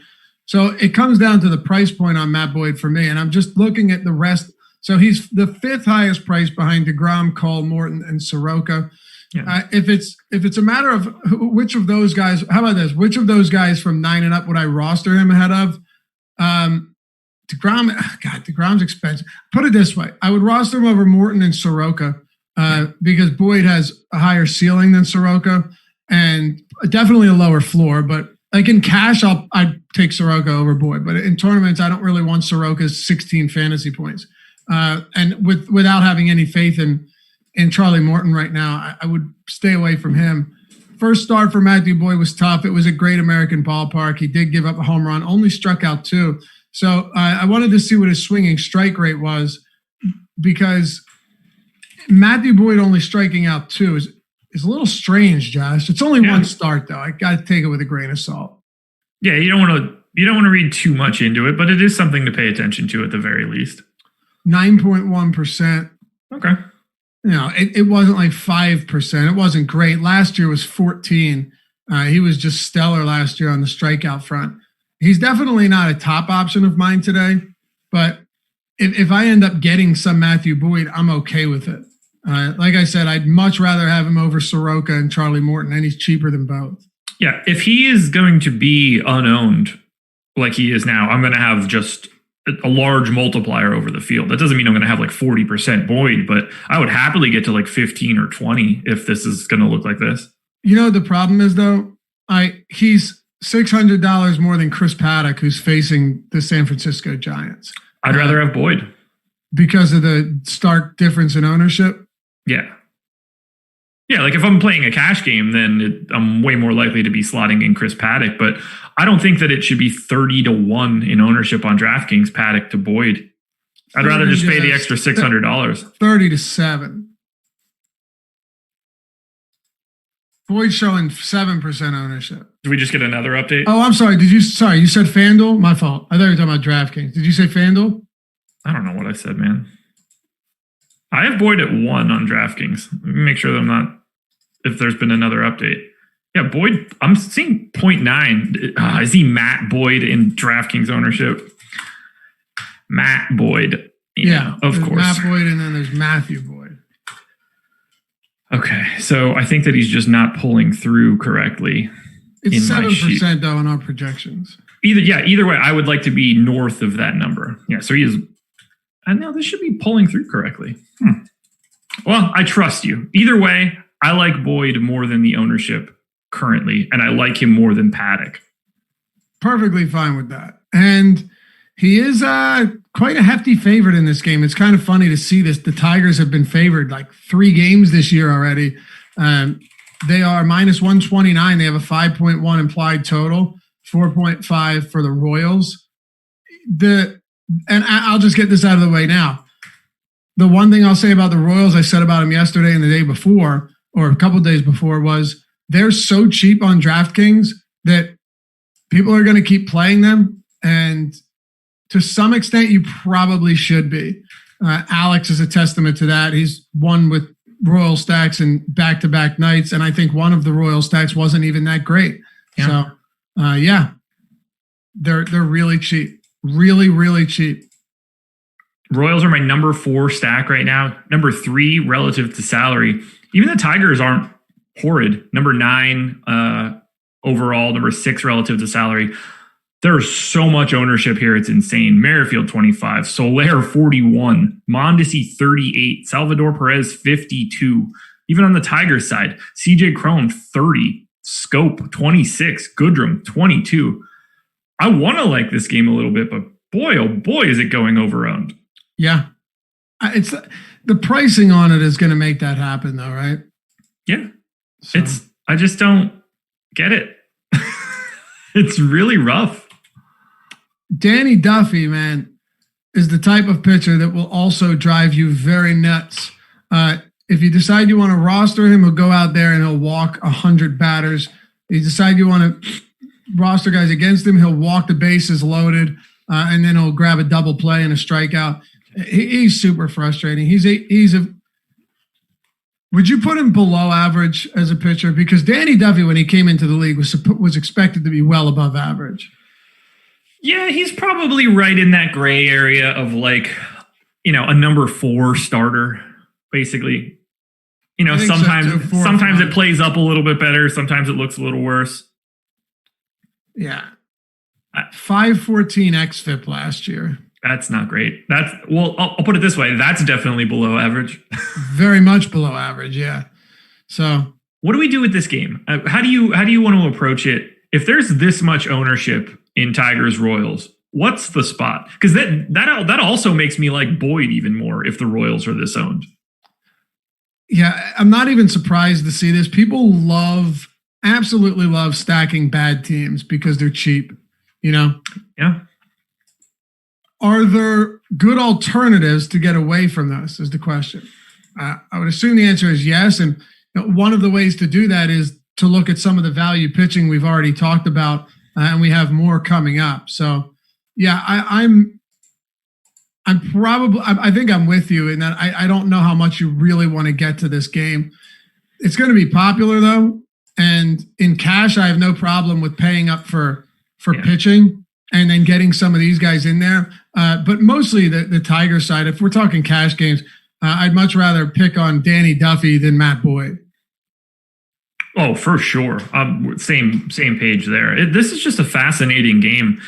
So it comes down to the price point on Matt Boyd for me, and I'm just looking at the rest. So he's the fifth highest price behind DeGrom, Cole, Morton, and Soroka. Yeah. If it's a matter of which of those guys, how about this? Which of those guys from 9 and up would I roster him ahead of? DeGrom's expensive. Put it this way: I would roster him over Morton and Soroka because Boyd has a higher ceiling than Soroka and definitely a lower floor. But like in cash, I'd take Soroka over Boyd. But in tournaments, I don't really want Soroka's 16 fantasy points. And without having any faith in Charlie Morton right now, I would stay away from him. First start for Matthew Boyd was tough. It was a great American ballpark. He did give up a home run, only struck out 2. So I wanted to see what his swinging strike rate was because Matthew Boyd only striking out 2 is a little strange, Josh. It's only one start though. I got to take it with a grain of salt. Yeah, you don't want to read too much into it, but it is something to pay attention to at the very least. 9.1%. Okay. It wasn't like 5%. It wasn't great. Last year was 14. He was just stellar last year on the strikeout front. He's definitely not a top option of mine today, but if I end up getting some Matthew Boyd, I'm okay with it. Like I said, I'd much rather have him over Soroka and Charlie Morton, and he's cheaper than both. Yeah, if he is going to be unowned like he is now, I'm going to have just a large multiplier over the field. That doesn't mean I'm going to have like 40% Boyd, but I would happily get to like 15 or 20 if this is going to look like this. The problem is though, he's $600 more than Chris Paddock, who's facing the San Francisco Giants. I'd rather have Boyd because of the stark difference in ownership. Yeah. Yeah, like if I'm playing a cash game, then I'm way more likely to be slotting in Chris Paddock, but I don't think that it should be 30-1 in ownership on DraftKings, Paddock to Boyd. I'd rather just pay the extra $600. 30-7. Boyd showing 7% ownership. Did we just get another update? Oh, I'm sorry. You said FanDuel? My fault. I thought you were talking about DraftKings. Did you say FanDuel? I don't know what I said, man. I have Boyd at 1 on DraftKings. Let me make sure that if there's been another update. Yeah, Boyd, I'm seeing 0.9. Is he Matt Boyd in DraftKings ownership? Matt Boyd. Yeah, of course. Matt Boyd, and then there's Matthew Boyd. Okay, so I think that he's just not pulling through correctly. It's 7% though in our projections. Either way, I would like to be north of that number. Yeah, so he is. And now this should be pulling through correctly. Well, I trust you. Either way, I like Boyd more than the ownership currently, and I like him more than Paddock. Perfectly fine with that. And he is quite a hefty favorite in this game. It's kind of funny to see this. The Tigers have been favored like 3 games this year already. They are minus 129. They have a 5.1 implied total, 4.5 for the Royals. And I'll just get this out of the way now. The one thing I'll say about the Royals, I said about them yesterday and the day before, or a couple of days before, was they're so cheap on DraftKings that people are going to keep playing them. And to some extent, you probably should be. Alex is a testament to that. He's won with Royal stacks in back-to-back nights. And I think one of the Royal stacks wasn't even that great. Yeah. So, they're really cheap. Really, really cheap. Royals are my number 4 stack right now. Number 3 relative to salary. Even the Tigers aren't horrid. Number 9 overall. Number 6 relative to salary. There's so much ownership here. It's insane. Merrifield 25. Soler 41. Mondesi 38. Salvador Perez 52. Even on the Tigers side, CJ Cron 30. Scope 26. Goodrum 22. I want to like this game a little bit, but boy, oh boy, is it going over-owned. Yeah. It's the pricing on it is going to make that happen though, right? Yeah. So. I just don't get it. It's really rough. Danny Duffy, man, is the type of pitcher that will also drive you very nuts. If you decide you want to roster him, he'll go out there and he'll walk 100 batters. If you decide you want to roster guys against him, he'll walk the bases loaded, and then he'll grab a double play and a strikeout. He's super frustrating. Would you put him below average as a pitcher? Because Danny Duffy, when he came into the league, was expected to be well above average. Yeah, he's probably right in that gray area of like, a number 4 starter, basically. Sometimes it plays up a little bit better. Sometimes it looks a little worse. Yeah. 514 xFIP last year. That's not great. I'll put it this way. That's definitely below average. Very much below average. Yeah. So what do we do with this game? How do you want to approach it? If there's this much ownership in Tigers Royals, what's the spot? Because that also makes me like Boyd even more if the Royals are this owned. Yeah, I'm not even surprised to see this. People absolutely love stacking bad teams because they're cheap, Yeah. Are there good alternatives to get away from this is the question. I would assume the answer is yes. And one of the ways to do that is to look at some of the value pitching we've already talked about, and we have more coming up. So, yeah, I think I'm with you in that I don't know how much you really want to get to this game. It's going to be popular though. And in cash, I have no problem with paying up for pitching and then getting some of these guys in there. But mostly the Tiger side, if we're talking cash games, I'd much rather pick on Danny Duffy than Matt Boyd. Oh, for sure. Same page there. This is just a fascinating game.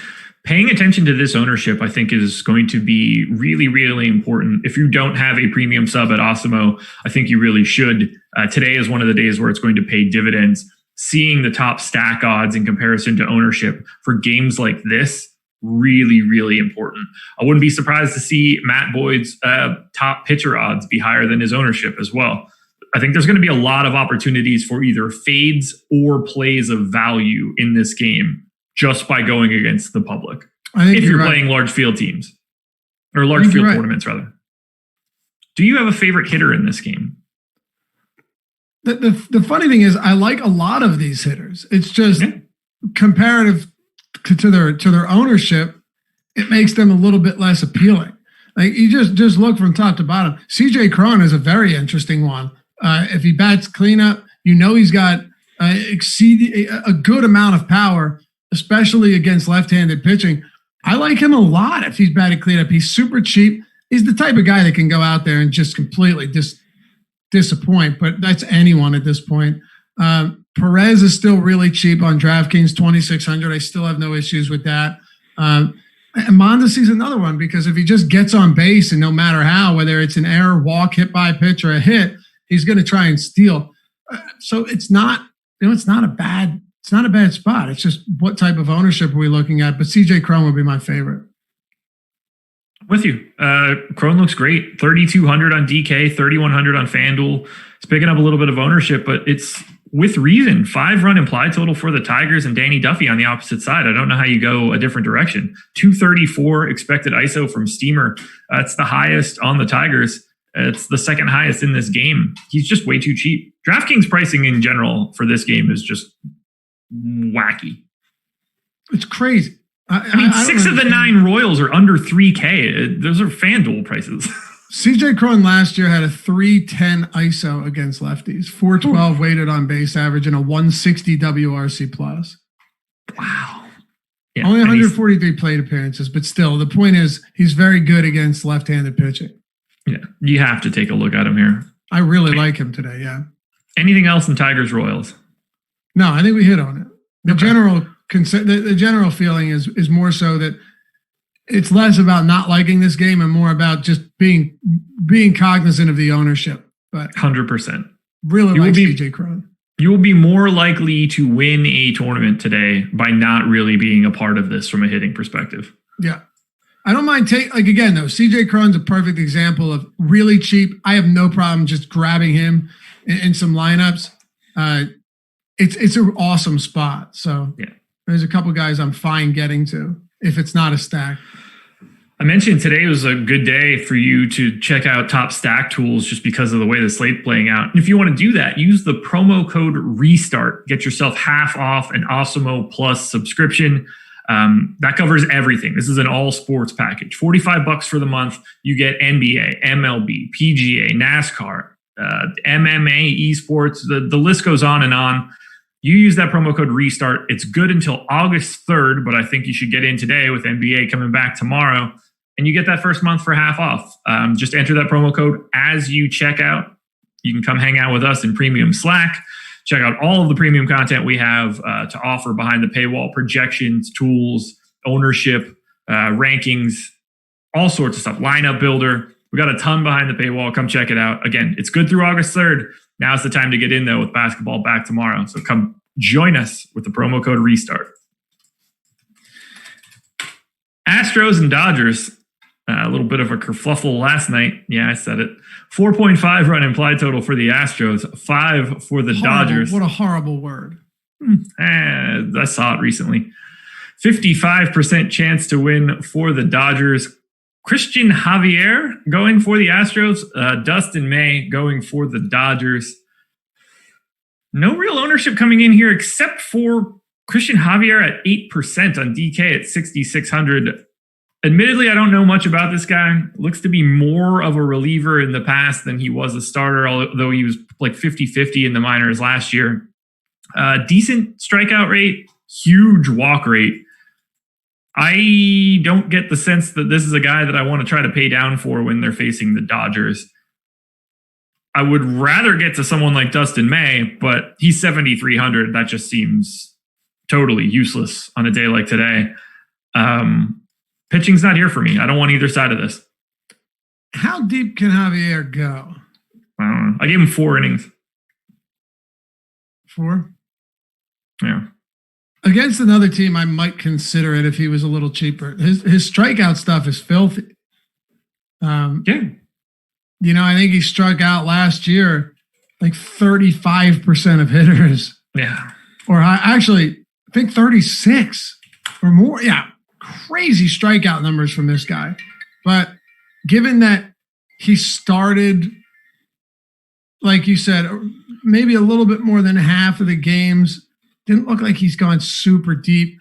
Paying attention to this ownership, I think, is going to be really, really important. If you don't have a premium sub at Awesemo, I think you really should. Today is one of the days where it's going to pay dividends. Seeing the top stack odds in comparison to ownership for games like this, really, really important. I wouldn't be surprised to see Matt Boyd's top pitcher odds be higher than his ownership as well. I think there's going to be a lot of opportunities for either fades or plays of value in this game, just by going against the public. If you're playing large field teams or large field tournaments, rather. Do you have a favorite hitter in this game? The funny thing is I like a lot of these hitters. It's just comparative to their ownership, it makes them a little bit less appealing. Like you just look from top to bottom. CJ Cron is a very interesting one. If he bats cleanup, he's got a good amount of power, especially against left-handed pitching. I like him a lot if he's batted cleanup. He's super cheap. He's the type of guy that can go out there and just completely disappoint, but that's anyone at this point. Perez is still really cheap on DraftKings, 2,600. I still have no issues with that. And Mondesi's another one because if he just gets on base and no matter how, whether it's an error, walk, hit by pitch, or a hit, he's going to try and steal. So it's not a bad spot. It's just what type of ownership are we looking at? But CJ Cron would be my favorite. With you. Cron looks great. 3,200 on DK, 3,100 on FanDuel. It's picking up a little bit of ownership, but it's with reason. 5-run implied total for the Tigers and Danny Duffy on the opposite side. I don't know how you go a different direction. 234 expected ISO from Steamer. It's the highest on the Tigers. It's the second highest in this game. He's just way too cheap. DraftKings pricing in general for this game is just wacky. It's crazy. I mean, 6 of the 9 Royals are under 3K. Those are FanDuel prices. CJ Cron last year had a 310 ISO against lefties, 412 weighted on base average, and a 160 WRC plus. Wow. Yeah, only 143 plate appearances, but still, the point is he's very good against left-handed pitching. Yeah, you have to take a look at him here. I really like him today, yeah. Anything else in Tigers Royals? No, I think we hit on it. The general feeling is more so that it's less about not liking this game and more about just being cognizant of the ownership. But 100%. Really like CJ Cron. You will be more likely to win a tournament today by not really being a part of this from a hitting perspective. Yeah. I don't mind again though, CJ Cron's a perfect example of really cheap. I have no problem just grabbing him in some lineups. It's an awesome spot. So yeah. There's a couple guys I'm fine getting to. if it's not a stack. I mentioned today was a good day for you to check out top stack tools just because of the way the slate's playing out. And if you want to do that, use the promo code RESTART. Get yourself half off an Awesemo Plus subscription. That covers everything. This is an all sports package. $45 for the month. You get NBA, MLB, PGA, NASCAR, MMA, esports. The list goes on and on. You use that promo code RESTART. It's good until August 3rd, but I think you should get in today with NBA coming back tomorrow. And you get that first month for half off. Just enter that promo code as you check out. You can come hang out with us in Premium Slack. Check out all of the premium content we have to offer behind the paywall, projections, tools, ownership, rankings, all sorts of stuff. Lineup builder. We got a ton behind the paywall. Come check it out. Again, it's good through August 3rd. Now's the time to get in, though, with basketball back tomorrow. So come join us with the promo code RESTART. Astros and Dodgers. A little bit of a kerfluffle last night. Yeah, I said it. 4.5 run implied total for the Astros, 5 for the Dodgers. What a horrible word. I saw it recently. 55% chance to win for the Dodgers. Christian Javier going for the Astros. Dustin May going for the Dodgers. No real ownership coming in here except for Christian Javier at 8% on DK at 6,600. Admittedly, I don't know much about this guy. Looks to be more of a reliever in the past than he was a starter, although he was like 50-50 in the minors last year. Decent strikeout rate, huge walk rate. I don't get the sense that this is a guy that I want to try to pay down for when they're facing the Dodgers. I would rather get to someone like Dustin May, but he's 7,300. That just seems totally useless on a day like today. Pitching's not here for me. I don't want either side of this. How deep can Javier go? I don't know. I gave him 4 innings. 4? Yeah. Against another team, I might consider it if he was a little cheaper. His strikeout stuff is filthy. Yeah. You know, I think he struck out last year like 35% of hitters. Yeah. Or actually, I think 36 or more. Yeah. Crazy strikeout numbers from this guy. But given that he started, like you said, maybe a little bit more than half of the games, didn't look like he's gone super deep.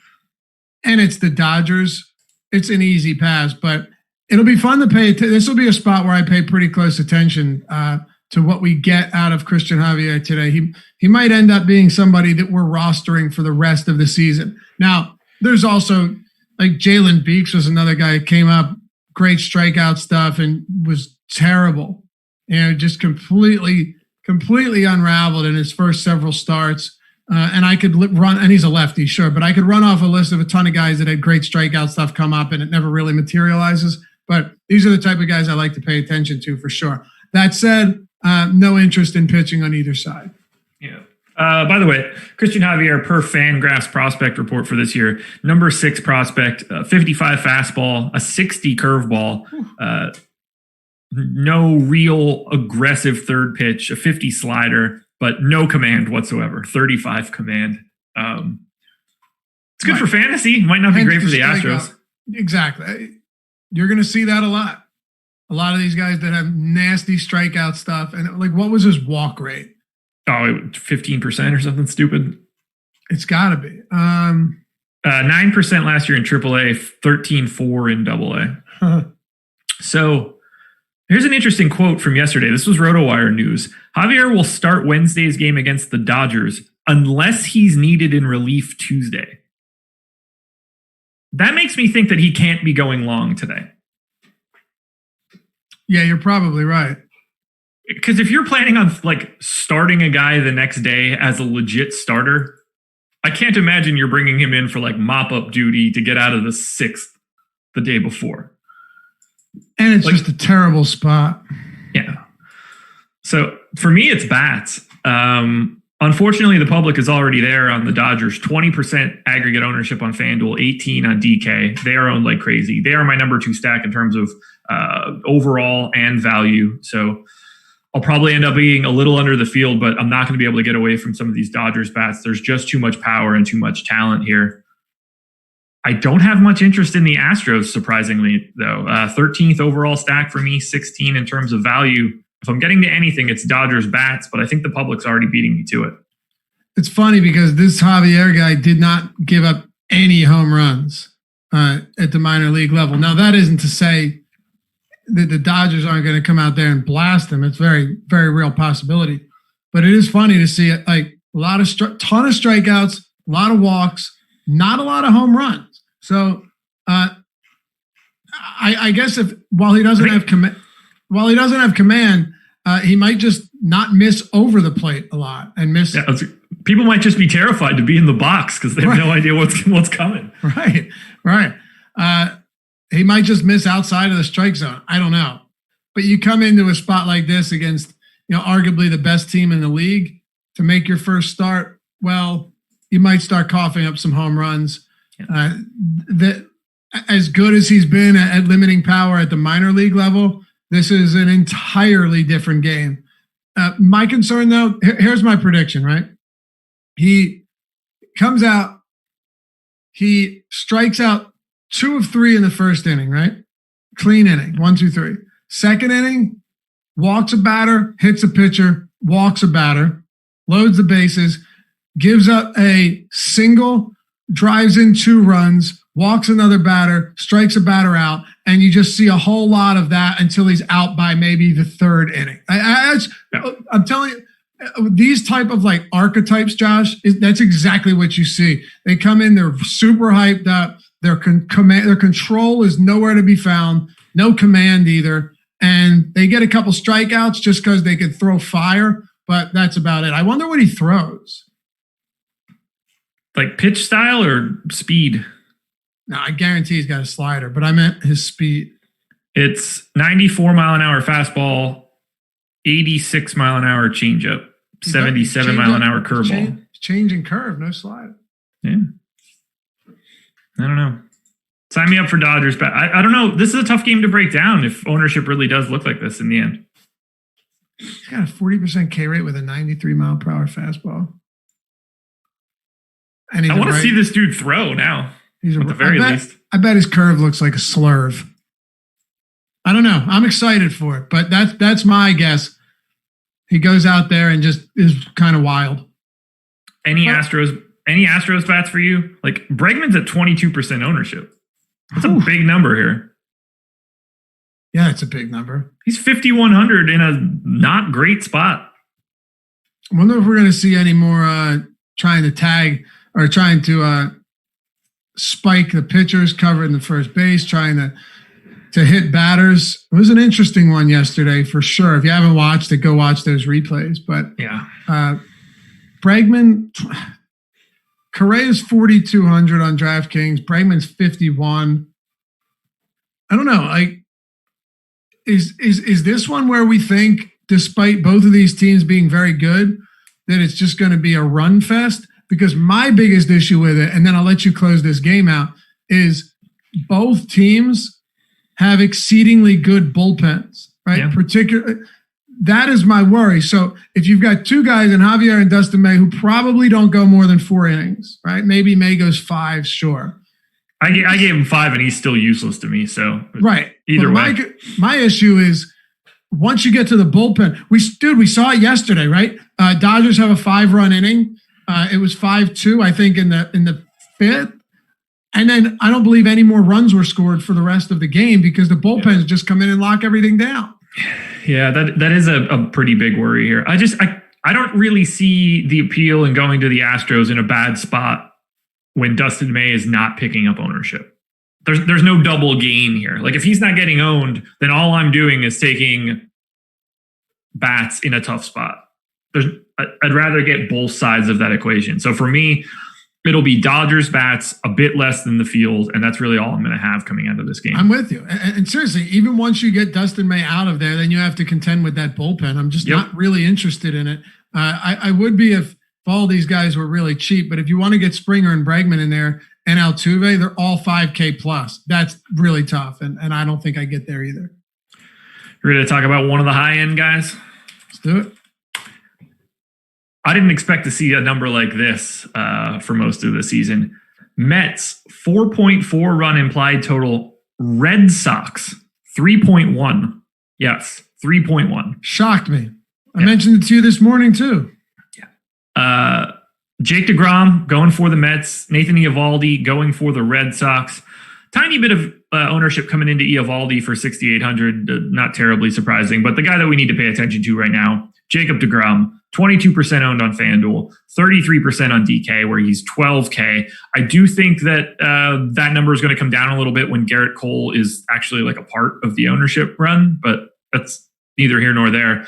And it's the Dodgers. It's an easy pass, but it'll be fun to pay. This will be a spot where I pay pretty close attention to what we get out of Christian Javier today. He might end up being somebody that we're rostering for the rest of the season. Now, there's also like Jalen Beeks was another guy who came up, great strikeout stuff and was terrible. Just completely unraveled in his first several starts. And I could run, and he's a lefty, sure, but I could run off a list of a ton of guys that had great strikeout stuff come up and it never really materializes. But these are the type of guys I like to pay attention to for sure. That said, no interest in pitching on either side. Yeah. By the way, Christian Javier per FanGraphs prospect report for this year, number 6 prospect, 55 fastball, a 60 curveball, no real aggressive third pitch, a 50 slider, but no command whatsoever, 35 command. It's good for fantasy. Might not be great for the Astros. Exactly. You're going to see that a lot. A lot of these guys that have nasty strikeout stuff. And like, what was his walk rate? Oh, 15% or something stupid. It's got to be. 9% last year in AAA, 13.4 in AA. So here's an interesting quote from yesterday. This was RotoWire News. Javier will start Wednesday's game against the Dodgers unless he's needed in relief Tuesday. That makes me think that he can't be going long today. Yeah, you're probably right. Because if you're planning on like starting a guy the next day as a legit starter, I can't imagine you're bringing him in for like mop-up duty to get out of the 6th the day before. And it's just a terrible spot. Yeah. So for me, it's bats. Unfortunately, the public is already there on the Dodgers. 20% aggregate ownership on FanDuel, 18 on DK. They are owned like crazy. They are my number 2 stack in terms of overall and value. So I'll probably end up being a little under the field, but I'm not going to be able to get away from some of these Dodgers bats. There's just too much power and too much talent here. I don't have much interest in the Astros, surprisingly, though. 13th overall stack for me, 16 in terms of value. If I'm getting to anything, it's Dodgers bats, but I think the public's already beating me to it. It's funny because this Javier guy did not give up any home runs at the minor league level. Now, that isn't to say that the Dodgers aren't going to come out there and blast him. It's very, very real possibility. But it is funny to see it, like a lot of ton of strikeouts, a lot of walks, not a lot of home runs. So I guess while he doesn't have command, he might just not miss over the plate a lot and miss. Yeah, people might just be terrified to be in the box because they have no idea what's coming. Right. He might just miss outside of the strike zone. I don't know. But you come into a spot like this against, arguably the best team in the league to make your first start. Well, you might start coughing up some home runs. As good as he's been at limiting power at the minor league level, this is an entirely different game. My concern, though, here's my prediction, right? He comes out, he strikes out 2 of 3 in the first inning, right? Clean inning, 1, 2, 3. Second inning, walks a batter, hits a pitcher, walks a batter, loads the bases, gives up a single, drives in 2 runs, walks another batter, strikes a batter out, and you just see a whole lot of that until he's out by maybe the 3rd inning. I'm telling you, these type of like archetypes, Josh, that's exactly what you see. They come in, they're super hyped up, their control is nowhere to be found, no command either, and they get a couple strikeouts just because they can throw fire, but that's about it. I wonder what he throws. Like pitch style or speed? No, I guarantee he's got a slider, but I meant his speed. It's 94 mile an hour fastball, 86 mile an hour changeup, 77 mile an hour curveball. Changing curve, no slider. Yeah. I don't know. Sign me up for Dodgers, but I don't know. This is a tough game to break down if ownership really does look like this in the end. He's got a 40% K rate with a 93 mile per hour fastball. And I want to see this dude throw now. At the very least. I bet his curve looks like a slurve. I don't know. I'm excited for it, but that's my guess. He goes out there and just is kind of wild. Any Astros bats for you? Like Bregman's at 22% ownership. That's a big number here. Yeah, it's a big number. He's 5,100 in a not great spot. I wonder if we're going to see any more trying to tag or trying to spike the pitchers, covering the first base, trying to hit batters. It was an interesting one yesterday for sure. If you haven't watched it, go watch those replays. But yeah, Bregman, Correa's 4,200 on DraftKings. Bregman's 51. I don't know. Like, is this one where we think, despite both of these teams being very good, that it's just going to be a run fest? Because my biggest issue with it, and then I'll let you close this game out, is both teams have exceedingly good bullpens, right? Yeah. That is my worry. So if you've got 2 guys in Javier and Dustin May who probably don't go more than 4 innings, right? Maybe May goes 5, sure. I gave him 5 and he's still useless to me. So right. Either way. My issue is once you get to the bullpen, we saw it yesterday, right? Dodgers have a 5-run inning. It was 5-2, I think, in the 5th. And then I don't believe any more runs were scored for the rest of the game because the bullpens just come in and lock everything down. Yeah, that is a pretty big worry here. I don't really see the appeal in going to the Astros in a bad spot when Dustin May is not picking up ownership. There's no double gain here. Like if he's not getting owned, then all I'm doing is taking bats in a tough spot. I'd rather get both sides of that equation. So for me, it'll be Dodgers bats, a bit less than the field, and that's really all I'm going to have coming out of this game. I'm with you. And seriously, even once you get Dustin May out of there, then you have to contend with that bullpen. I'm just not really interested in it. I would be if all these guys were really cheap, but if you want to get Springer and Bregman in there and Altuve, they're all 5K plus. That's really tough, and I don't think I get there either. You're going to talk about one of the high-end guys? Let's do it. I didn't expect to see a number like this for most of the season. Mets, 4.4 run implied total. Red Sox, 3.1. Yes, 3.1. Shocked me. I mentioned it to you this morning too. Jake DeGrom going for the Mets. Nathan Eovaldi going for the Red Sox. Tiny bit of ownership coming into Eovaldi for 6,800. Not terribly surprising, but the guy that we need to pay attention to right now, Jacob DeGrom, 22% owned on FanDuel, 33% on DK, where he's 12K. I do think that that number is going to come down a little bit when Garrett Cole is actually like a part of the ownership run, but that's neither here nor there.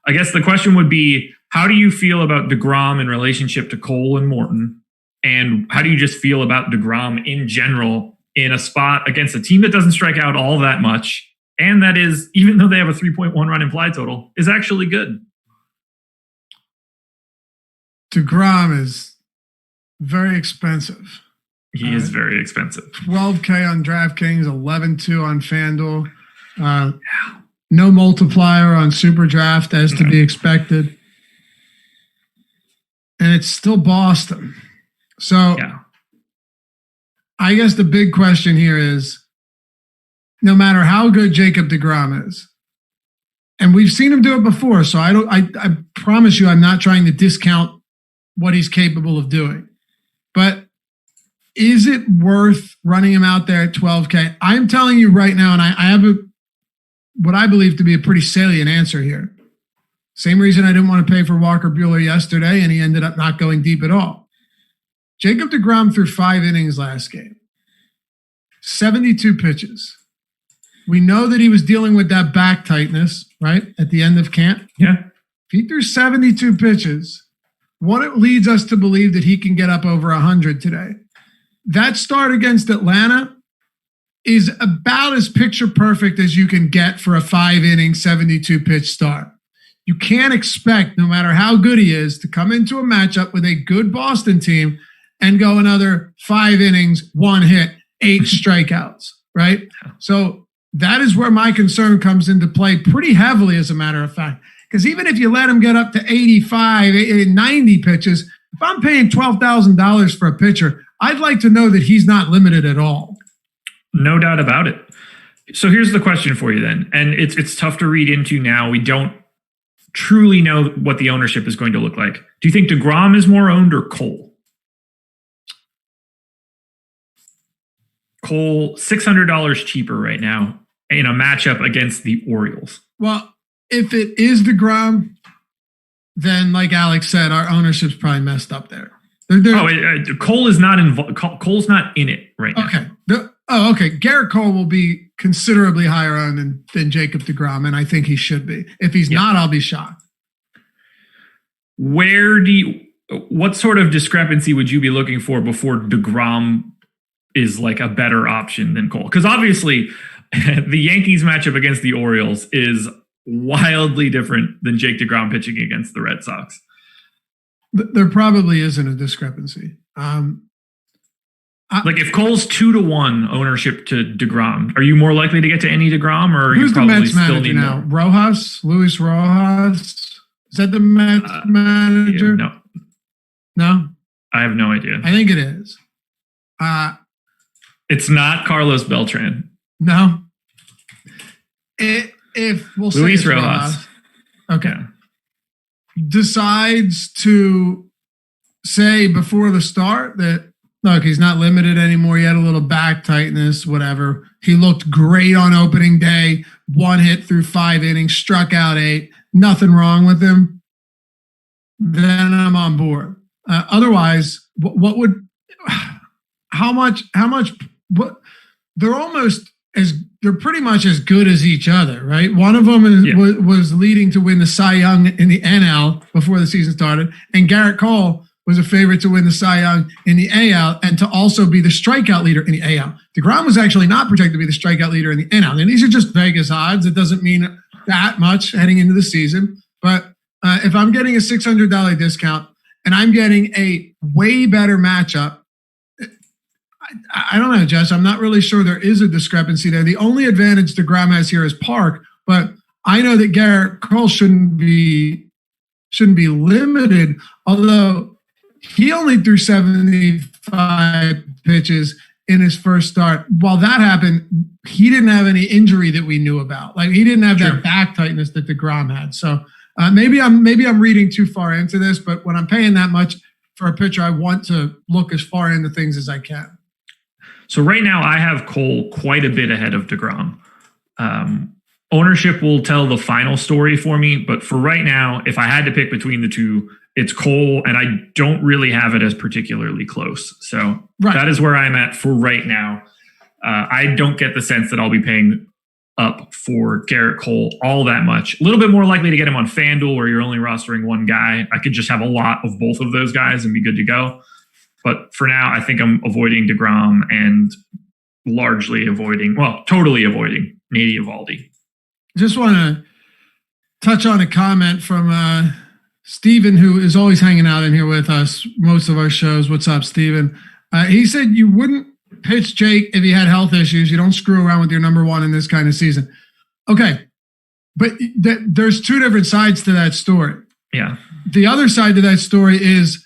I guess the question would be, how do you feel about DeGrom in relationship to Cole and Morton? And how do you just feel about DeGrom in general in a spot against a team that doesn't strike out all that much? And that is, even though they have a 3.1 run implied total, is actually good. DeGrom is very expensive. He is very expensive. 12K on DraftKings, 11.2 on FanDuel. No multiplier on SuperDraft as to be expected. And it's still Boston. So I guess the big question here is, no matter how good Jacob DeGrom is, and we've seen him do it before, so I promise you I'm not trying to discount what he's capable of doing. But is it worth running him out there at 12K? I'm telling you right now, and I have what I believe to be a pretty salient answer here. Same reason I didn't want to pay for Walker Buehler yesterday, and he ended up not going deep at all. Jacob DeGrom threw 5 innings last game, 72 pitches. We know that he was dealing with that back tightness, right, at the end of camp. Yeah. If he threw 72 pitches, what it leads us to believe that he can get up over 100 today. That start against Atlanta is about as picture perfect as you can get for a 5-inning, 72-pitch start. You can't expect, no matter how good he is, to come into a matchup with a good Boston team and go another 5 innings, 1 hit, 8 strikeouts, right? So that is where my concern comes into play pretty heavily, as a matter of fact. Because even if you let him get up to 85, 90 pitches, if I'm paying $12,000 for a pitcher, I'd like to know that he's not limited at all. No doubt about it. So here's the question for you then. And it's tough to read into now. We don't truly know what the ownership is going to look like. Do you think DeGrom is more owned or Cole? Cole, $600 cheaper right now in a matchup against the Orioles. Well, if it is DeGrom, then like Alex said, our ownership's probably messed up there. Cole is not involved. Cole's not in it right now. Okay. Okay. Garrett Cole will be considerably higher owned than Jacob DeGrom, and I think he should be. If he's not, I'll be shocked. What sort of discrepancy would you be looking for before DeGrom is like a better option than Cole? Because obviously the Yankees matchup against the Orioles is wildly different than Jake DeGrom pitching against the Red Sox. There probably isn't a discrepancy. Like if Cole's 2-1 ownership to DeGrom, are you more likely to get to any DeGrom, or who's you the probably Mets still manager need now? more? Luis Rojas? Is that the Mets manager? No, I have no idea. I think it is. It's not Carlos Beltran. No. If we'll say Luis Rojas. Okay. Yeah. Decides to say before the start that, look, he's not limited anymore. He had a little back tightness, whatever. He looked great on opening day. 1 hit through 5 innings, struck out 8. Nothing wrong with him. Then I'm on board. Otherwise, they're pretty much as good as each other, right? One of them was leading to win the Cy Young in the NL before the season started, and Garrett Cole was a favorite to win the Cy Young in the AL and to also be the strikeout leader in the AL. DeGrom was actually not projected to be the strikeout leader in the NL. And these are just Vegas odds. It doesn't mean that much heading into the season. But if I'm getting a $600 discount and I'm getting a way better matchup, I don't know, Jess. I'm not really sure there is a discrepancy there. The only advantage DeGrom has here is park, but I know that Garrett Cole shouldn't be limited, although he only threw 75 pitches in his first start. While that happened, he didn't have any injury that we knew about. Like he didn't have that back tightness that DeGrom had. So maybe I'm reading too far into this, but when I'm paying that much for a pitcher, I want to look as far into things as I can. So right now I have Cole quite a bit ahead of DeGrom. Ownership will tell the final story for me, but for right now, if I had to pick between the two, it's Cole, and I don't really have it as particularly close. So that is where I'm at for right now. I don't get the sense that I'll be paying up for Garrett Cole all that much. A little bit more likely to get him on FanDuel where you're only rostering one guy. I could just have a lot of both of those guys and be good to go. But for now, I think I'm avoiding DeGrom and totally avoiding Nady Eovaldi. Just want to touch on a comment from Steven, who is always hanging out in here with us, most of our shows. What's up, Steven? He said you wouldn't pitch Jake if he had health issues. You don't screw around with your number one in this kind of season. Okay, but there's two different sides to that story. Yeah. The other side to that story is,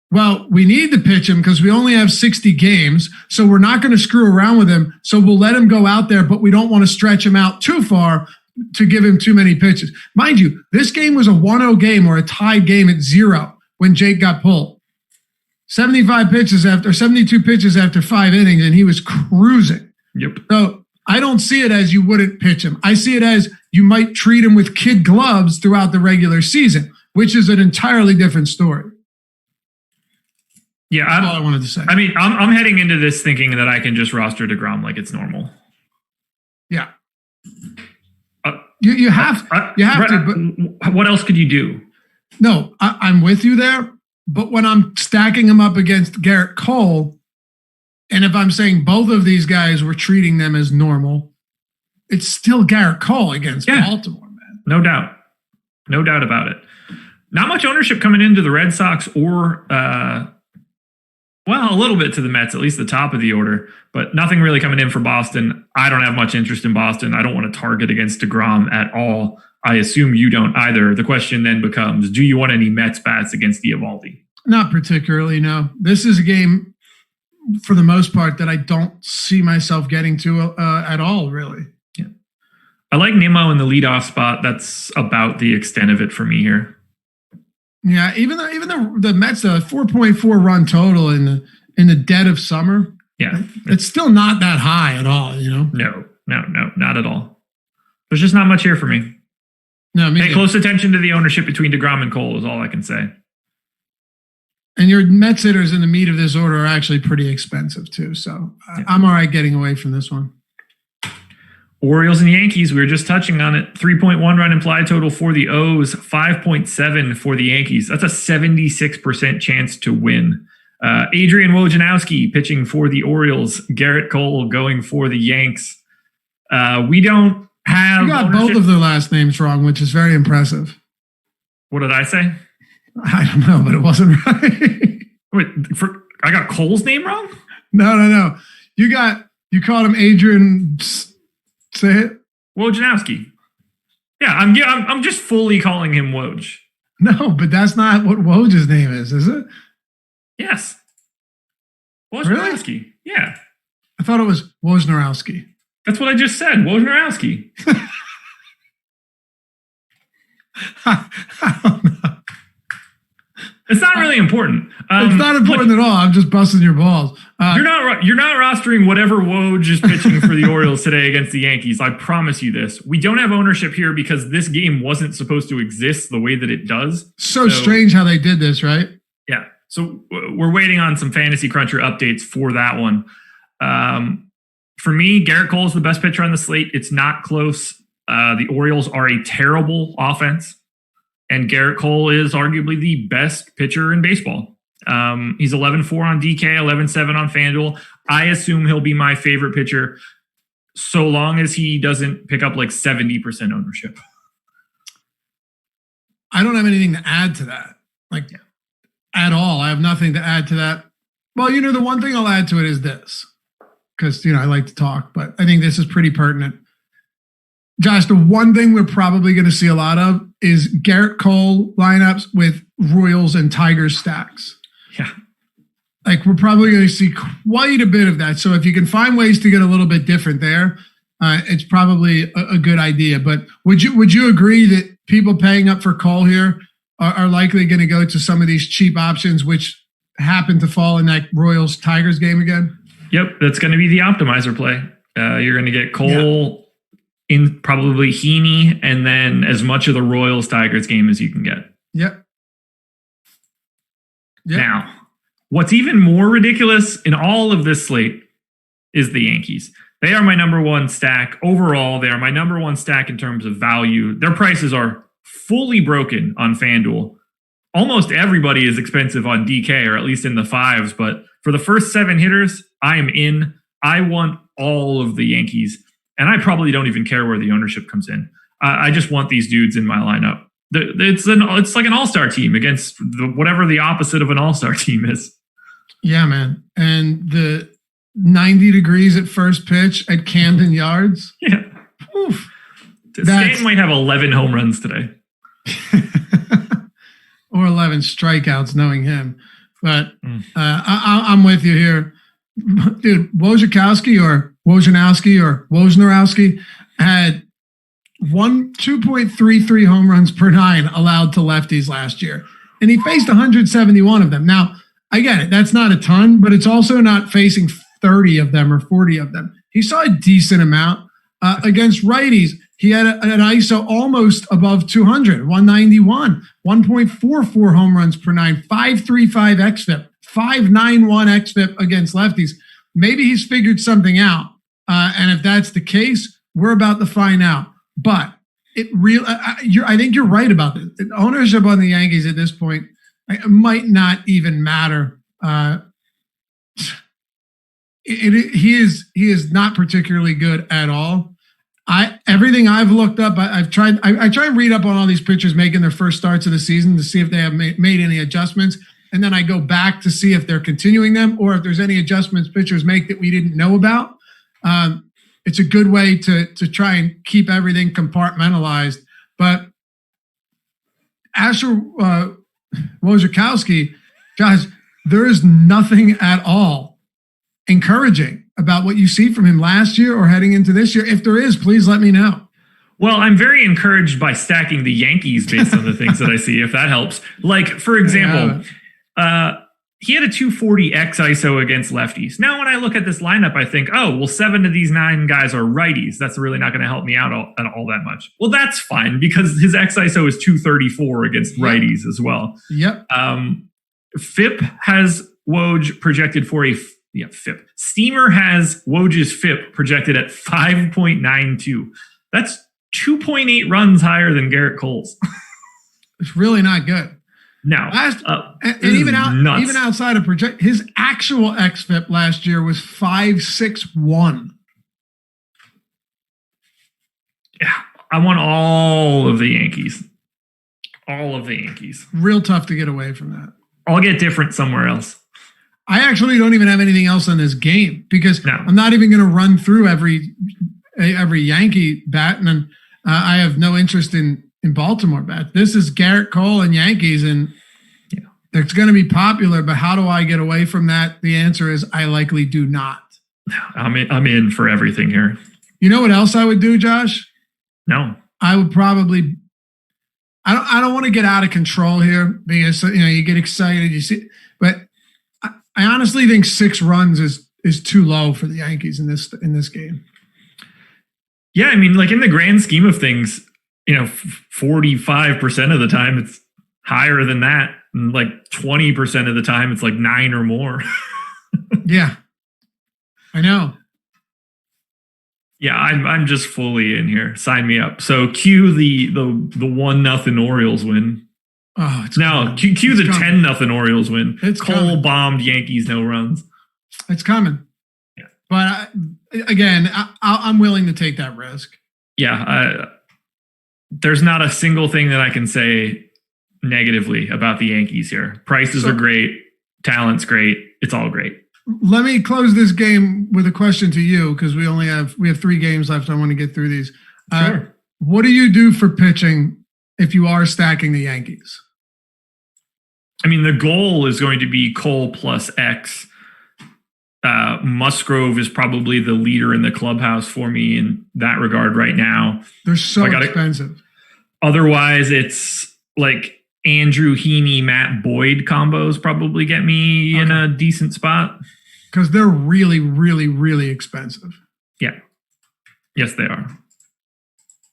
well, we need to pitch him because we only have 60 games, so we're not going to screw around with him. So we'll let him go out there, but we don't want to stretch him out too far to give him too many pitches. Mind you, this game was a 1-0 game or a tied game at 0 when Jake got pulled. 72 pitches after 5 innings, and he was cruising. Yep. So I don't see it as you wouldn't pitch him. I see it as you might treat him with kid gloves throughout the regular season, which is an entirely different story. Yeah, that's all I wanted to say. I mean, I'm heading into this thinking that I can just roster DeGrom like it's normal. Yeah. You have to. But what else could you do? No, I'm with you there. But when I'm stacking him up against Garrett Cole, and if I'm saying both of these guys were treating them as normal, it's still Garrett Cole against Baltimore, man. No doubt. No doubt about it. Not much ownership coming into the Red Sox or, a little bit to the Mets, at least the top of the order, but nothing really coming in for Boston. I don't have much interest in Boston. I don't want to target against DeGrom at all. I assume you don't either. The question then becomes, do you want any Mets bats against Eovaldi? Not particularly, no. This is a game, for the most part, that I don't see myself getting to at all, really. Yeah. I like Nimmo in the leadoff spot. That's about the extent of it for me here. Yeah, even the Mets, the 4.4 run total in the dead of summer. Yeah. It's still not that high at all, you know? No, not at all. There's just not much here for me. No, pay close attention to the ownership between DeGrom and Cole is all I can say. And your Mets hitters in the meat of this order are actually pretty expensive too. So I'm all right getting away from this one. Orioles and Yankees, we were just touching on it. 3.1 run implied total for the O's, 5.7 for the Yankees. That's a 76% chance to win. Adrian Wojnarowski pitching for the Orioles. Garrett Cole going for the Yanks. We don't have... You got both of their last names wrong, which is very impressive. What did I say? I don't know, but it wasn't right. Wait, I got Cole's name wrong? No. You called him Adrian... Say it. Wojnarowski. Yeah, I'm just fully calling him Woj. No, but that's not what Woj's name is it? Yes. Wojnarowski. Really? Yeah. I thought it was Wojnarowski. That's what I just said. Wojnarowski. I don't know. It's not really important. It's not important at all. I'm just busting your balls. You're not rostering whatever Woj is pitching for the Orioles today against the Yankees. I promise you this. We don't have ownership here because this game wasn't supposed to exist the way that it does. So strange how they did this, right? Yeah. So we're waiting on some Fantasy Cruncher updates for that one. For me, Garrett Cole is the best pitcher on the slate. It's not close. The Orioles are a terrible offense. And Garrett Cole is arguably the best pitcher in baseball. He's 11-4 on DK, 11-7 on FanDuel. I assume he'll be my favorite pitcher so long as he doesn't pick up like 70% ownership. I don't have anything to add to that. At all. I have nothing to add to that. Well, the one thing I'll add to it is this. Because, I like to talk, but I think this is pretty pertinent. Josh, the one thing we're probably going to see a lot of is Garrett Cole lineups with Royals and Tigers stacks. Yeah. like we're probably going to see quite a bit of that. So if you can find ways to get a little bit different there, it's probably a good idea. But would you agree that people paying up for Cole here are likely going to go to some of these cheap options, which happen to fall in that Royals-Tigers game again? Yep, that's going to be the optimizer play. You're going to get Cole in probably Heaney, and then as much of the Royals-Tigers game as you can get. Yep. Now, what's even more ridiculous in all of this slate is the Yankees. They are my number one stack overall. They are my number one stack in terms of value. Their prices are fully broken on FanDuel. Almost everybody is expensive on DK, or at least in the fives. But for the first 7 hitters, I am in. I want all of the Yankees. And I probably don't even care where the ownership comes in. I just want these dudes in my lineup. It's like an all-star team against whatever the opposite of an all-star team is. Yeah, man. And the 90 degrees at first pitch at Camden Yards. Yeah. Oof. Stan might have 11 home runs today. Or 11 strikeouts, knowing him. But I'm with you here. Dude, Wojciechowski or Wojnarowski had 2.33 home runs per 9 allowed to lefties last year. And he faced 171 of them. Now, I get it. That's not a ton, but it's also not facing 30 of them or 40 of them. He saw a decent amount against righties. He had an ISO almost above 200, 191, 1.44 home runs per 9, 5.35 xFIP, 5.91 xFIP against lefties. Maybe he's figured something out. And if that's the case, we're about to find out. But I think you're right about this. Ownership on the Yankees at this point might not even matter. He is not particularly good at all. Everything I've looked up, I try and read up on all these pitchers making their first starts of the season to see if they have made any adjustments. And then I go back to see if they're continuing them or if there's any adjustments pitchers make that we didn't know about. It's a good way to try and keep everything compartmentalized. But as for Wojciechowski, Josh, there is nothing at all encouraging about what you see from him last year or heading into this year. If there is, please let me know. Well, I'm very encouraged by stacking the Yankees based on the things that I see, if that helps. Like, for example, he had a 240 X ISO against lefties. Now, when I look at this lineup, I think, oh, well, 7 of these 9 guys are righties. That's really not going to help me out all that much. Well, that's fine because his X ISO is 234 against righties as well. Yep. FIP has Woj projected for FIP. Steamer has Woj's FIP projected at 5.92. That's 2.8 runs higher than Garrett Cole's. It's really not good. No. And even outside of project, his actual xFIP last year was 5.61. Yeah. I want all of the Yankees. All of the Yankees. Real tough to get away from that. I'll get different somewhere else. I actually don't even have anything else on this game because I'm not even going to run through every Yankee bat, and I have no interest in Baltimore bat. This is Garrett Cole and Yankees, and it's going to be popular. But how do I get away from that? The answer is I likely do not. I'm in for everything here. You know what else I would do, Josh? No, I would probably. I don't want to get out of control here because you get excited, you see, but I honestly think 6 runs is too low for the Yankees in this game. Yeah, I mean, like in the grand scheme of things, 45% of the time it's higher than that, and like 20% of the time it's like 9 or more. Yeah, I know. Yeah, I'm just fully in here. Sign me up. So cue the 1-0 Orioles win. Oh, it's now cue the 10-0 Orioles win. It's Cole coming. Bombed Yankees no runs. It's coming. Yeah, but again, I'm willing to take that risk. Yeah, there's not a single thing that I can say negatively about the Yankees here. Prices are great, talent's great. It's all great. Let me close this game with a question to you because we have 3 games left. I want to get through these. Sure. What do you do for pitching if you are stacking the Yankees? I mean, the goal is going to be Cole plus X. Musgrove is probably the leader in the clubhouse for me in that regard right now. They're so expensive. Otherwise, it's like Andrew Heaney, Matt Boyd combos probably get me in a decent spot. Because they're really, really, really expensive. Yeah. Yes, they are.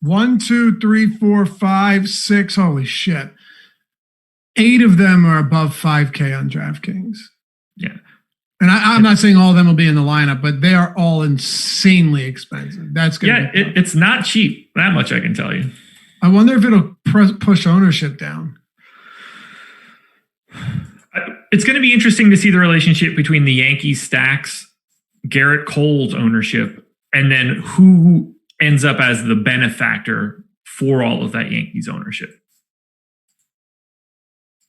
1, 2, 3, 4, 5, 6. Holy shit. 8 of them are above 5K on DraftKings. Yeah. And I'm not saying all of them will be in the lineup, but they are all insanely expensive. That's good. Yeah, it's not cheap. That much I can tell you. I wonder if it'll push ownership down. It's going to be interesting to see the relationship between the Yankees stacks, Garrett Cole's ownership, and then who ends up as the benefactor for all of that Yankees ownership.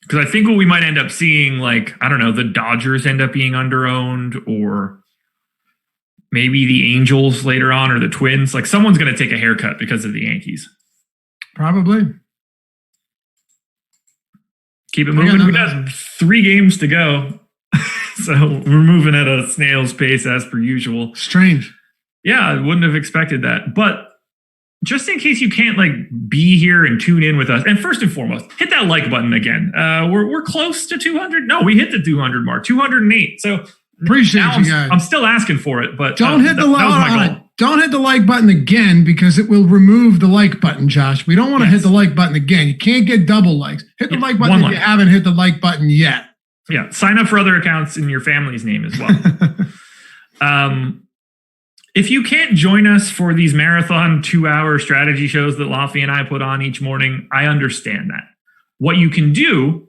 Because I think what we might end up seeing, like, I don't know, the Dodgers end up being underowned, or maybe the Angels later on, or the Twins. Like, someone's going to take a haircut because of the Yankees. Probably. Keep it moving. We got 3 games to go. So we're moving at a snail's pace as per usual. Strange. Yeah, I wouldn't have expected that. But just in case you can't like be here and tune in with us, and first and foremost, hit that like button again. We're close to 200. No, we hit the 200 mark, 208. So appreciate you guys. I'm still asking for it, but don't hit the like. Don't hit the like button again, because it will remove the like button, Josh. We don't want to hit the like button again. You can't get double likes. Hit the like button if you haven't hit the like button yet. Yeah, sign up for other accounts in your family's name as well. If you can't join us for these marathon 2-hour strategy shows that Loughran and I put on each morning, I understand that. What you can do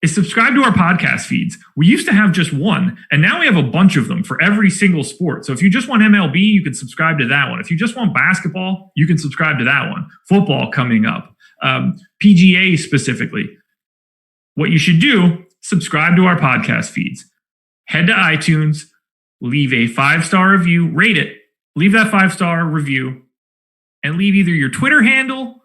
is subscribe to our podcast feeds. We used to have just one, and now we have a bunch of them for every single sport. So if you just want MLB, you can subscribe to that one. If you just want basketball, you can subscribe to that one. Football coming up, PGA specifically. What you should do, subscribe to our podcast feeds. Head to iTunes, leave a 5-star review, rate it, leave that 5-star review, and leave either your Twitter handle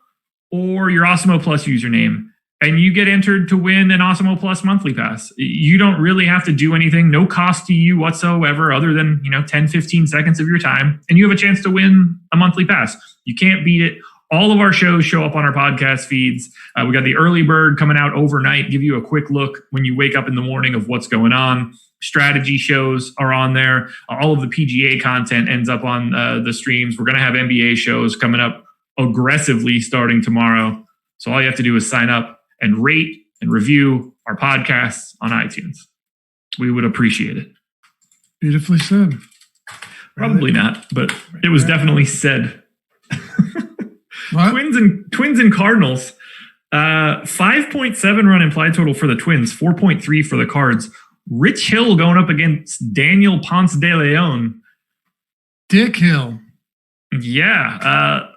or your Awesemo Plus username. And you get entered to win an Awesemo Plus monthly pass. You don't really have to do anything, no cost to you whatsoever, other than 10, 15 seconds of your time. And you have a chance to win a monthly pass. You can't beat it. All of our shows show up on our podcast feeds. We got the early bird coming out overnight, give you a quick look when you wake up in the morning of what's going on. Strategy shows are on there. All of the PGA content ends up on the streams. We're going to have NBA shows coming up aggressively starting tomorrow. So all you have to do is sign up and rate and review our podcasts on iTunes. We would appreciate it. Beautifully said. Probably not, but it was definitely said. What? Twins and Cardinals. 5.7 run implied total for the Twins, 4.3 for the Cards. Rich Hill going up against Daniel Ponce de Leon. Dick Hill. Yeah.